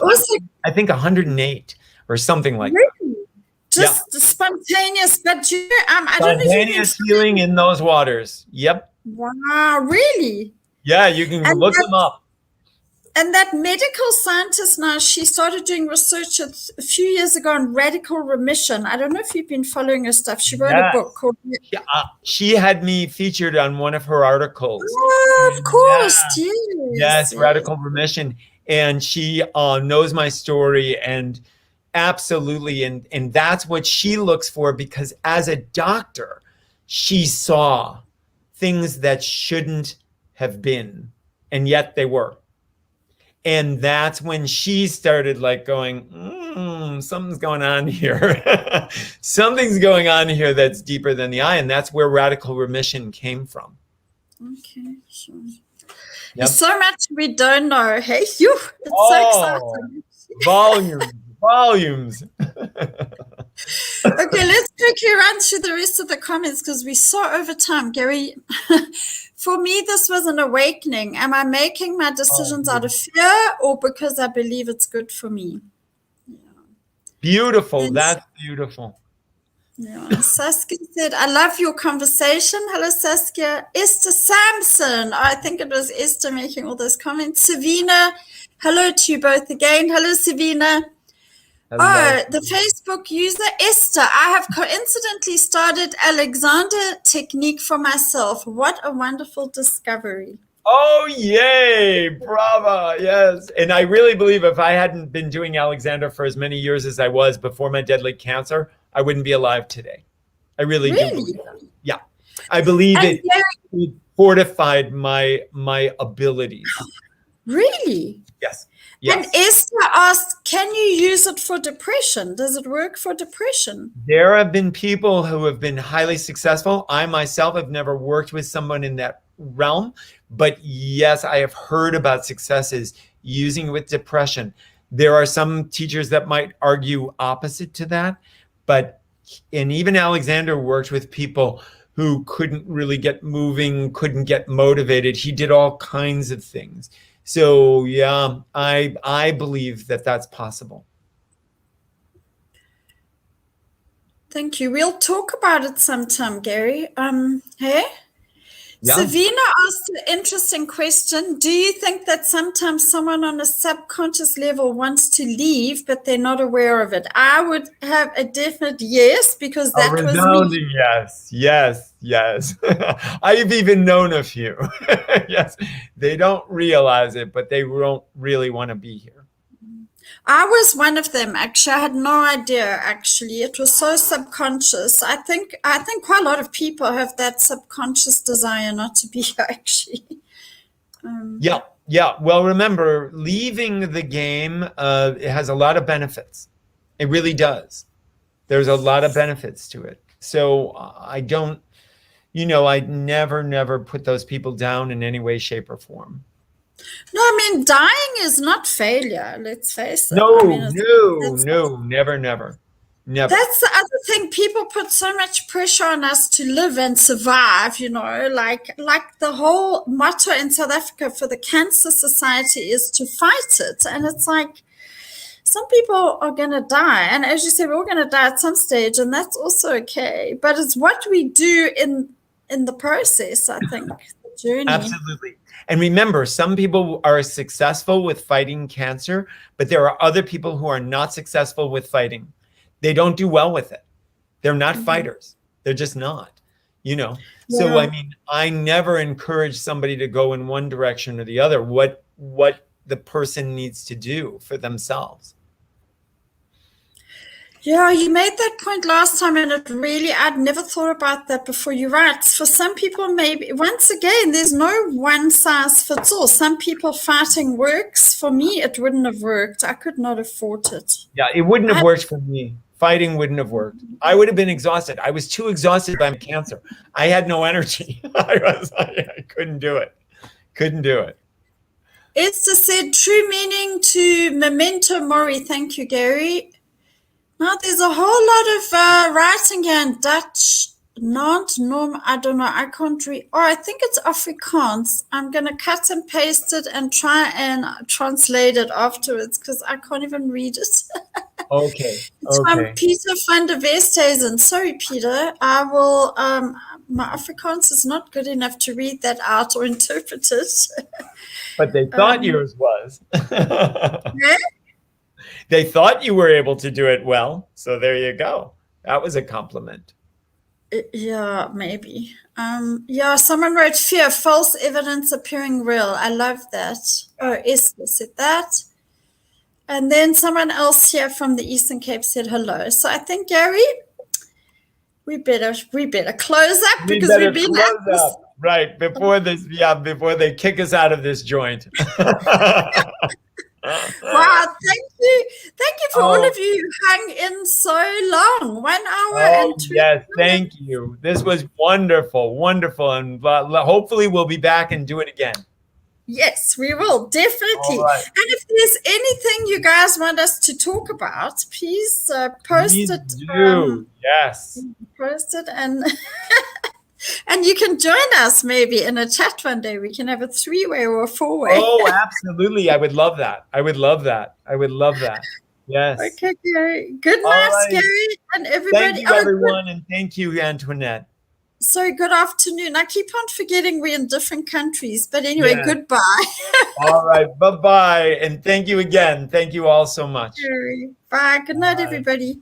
think 108 or something like really? that. Just spontaneous, but I don't know. Spontaneous healing in those waters. Yep. Wow, really? Yeah, you can look them up. And that medical scientist now, she started doing research a few years ago on radical remission. I don't know if you've been following her stuff. She wrote a book called... she had me featured on one of her articles. Oh, of course, yes, radical remission. And she knows my story, and absolutely. And that's what she looks for, because as a doctor, she saw things that shouldn't have been, and yet they were. And that's when she started going, something's going on here. Something's going on here that's deeper than the eye. And that's where radical remission came from. Okay, sure. Yep. There's so much we don't know. Hey, it's so exciting. Volumes. Okay, let's quickly run through the rest of the comments because we're so over time. Gary, for me, this was an awakening. Am I making my decisions out of fear or because I believe it's good for me? Yeah. Beautiful. That's beautiful. Yeah. Saskia said, I love your conversation. Hello, Saskia. Esther Sampson. I think it was Esther making all those comments. Savina, hello to you both again. Hello, Savina. Oh, the Facebook user Esther. I have coincidentally started Alexander technique for myself. What a wonderful discovery. Oh, yay. Bravo. Yes. And I really believe if I hadn't been doing Alexander for as many years as I was before my deadly cancer, I wouldn't be alive today. I really do believe that. Yeah. I believe it fortified my abilities. Really? Yes. And Esther asked, can you use it for depression? Does it work for depression? There have been people who have been highly successful. I myself have never worked with someone in that realm, but yes, I have heard about successes using it with depression. There are some teachers that might argue opposite to that, and even Alexander worked with people who couldn't really get moving, couldn't get motivated. He did all kinds of things. So yeah, I believe that that's possible. Thank you. We'll talk about it sometime, Gary. Hey? Yeah. Savina asked an interesting question. Do you think that sometimes someone on a subconscious level wants to leave, but they're not aware of it? I would have a definite yes, because that was me. Yes. I've even known a few. Yes, they don't realize it, but they don't really want to be here. I was one of them, actually. I had no idea, actually. It was so subconscious. I think quite a lot of people have that subconscious desire not to be here, actually. Um, Yeah, yeah. Well, remember, leaving the game it has a lot of benefits. It really does. There's a lot of benefits to it. So I don't, I never put those people down in any way, shape, or form. no, I mean, dying is not failure, let's face it. I mean, No, no, that's no, never, never, never. That's the other thing. People put so much pressure on us to live and survive, like the whole motto in South Africa for the Cancer Society is to fight it. And it's like some people are gonna die. And as you said, we're all gonna die at some stage, and that's also okay. But it's what we do in the process, I think, the journey. Absolutely. And remember, some people are successful with fighting cancer, but there are other people who are not successful with fighting. They don't do well with it. They're not Mhm. fighters. They're just not, you know. So I Yeah. mean, I never encourage somebody to go in one direction or the other. What the person needs to do for themselves. Yeah, you made that point last time, and it really, I'd never thought about that before. You're right. For some people, maybe, once again, there's no one size fits all. Some people fighting works. For me, it wouldn't have worked. I could not have fought it. Yeah, it wouldn't have I, worked for me. Fighting wouldn't have worked. I would have been exhausted. I was too exhausted by my cancer. I had no energy. I couldn't do it. Couldn't do it. Esther said, true meaning to memento mori. Thank you, Gary. Now, there's a whole lot of writing here in Dutch. Not norm. I don't know. I can't read. Oh, I think it's Afrikaans. I'm going to cut and paste it and try and translate it afterwards because I can't even read it. Okay. It's from Okay. Peter van der Westhuizen. Sorry, Peter. I will. My Afrikaans is not good enough to read that out or interpret it. But they thought yours was. Yeah. They thought you were able to do it well. So there you go. That was a compliment. Yeah, maybe. Yeah, someone wrote fear, false evidence appearing real. I love that. Oh, Esther said that. And then someone else here from the Eastern Cape said hello. So I think, Gary, we better close up We because better we've been at close this. up. Right. Before this, yeah, before they kick us out of this joint. Wow, thank you. Thank you for all Oh, of you who hung in so long. 1 hour oh and 20 yes, minutes. thank you. This was wonderful, wonderful, and hopefully we'll be back and do it again. Yes, we will, All definitely. right, And if there's anything you guys want us to talk about, please post please it. do. Yes. Post it, and and you can join us maybe in a chat one day. We can have a three-way or a four-way. Oh, absolutely. I would love that. I would love that. I would love that. Yes. Okay, Gary. Good All night, right. Gary, and Thank everybody. you, Oh, good. everyone, and thank you, Antoinette. Sorry, good afternoon. I keep on forgetting we're in different countries, but anyway, Yes. goodbye. All right. Bye bye. And thank you again. Thank you all so much. Gary. Bye. Good night, Bye. everybody.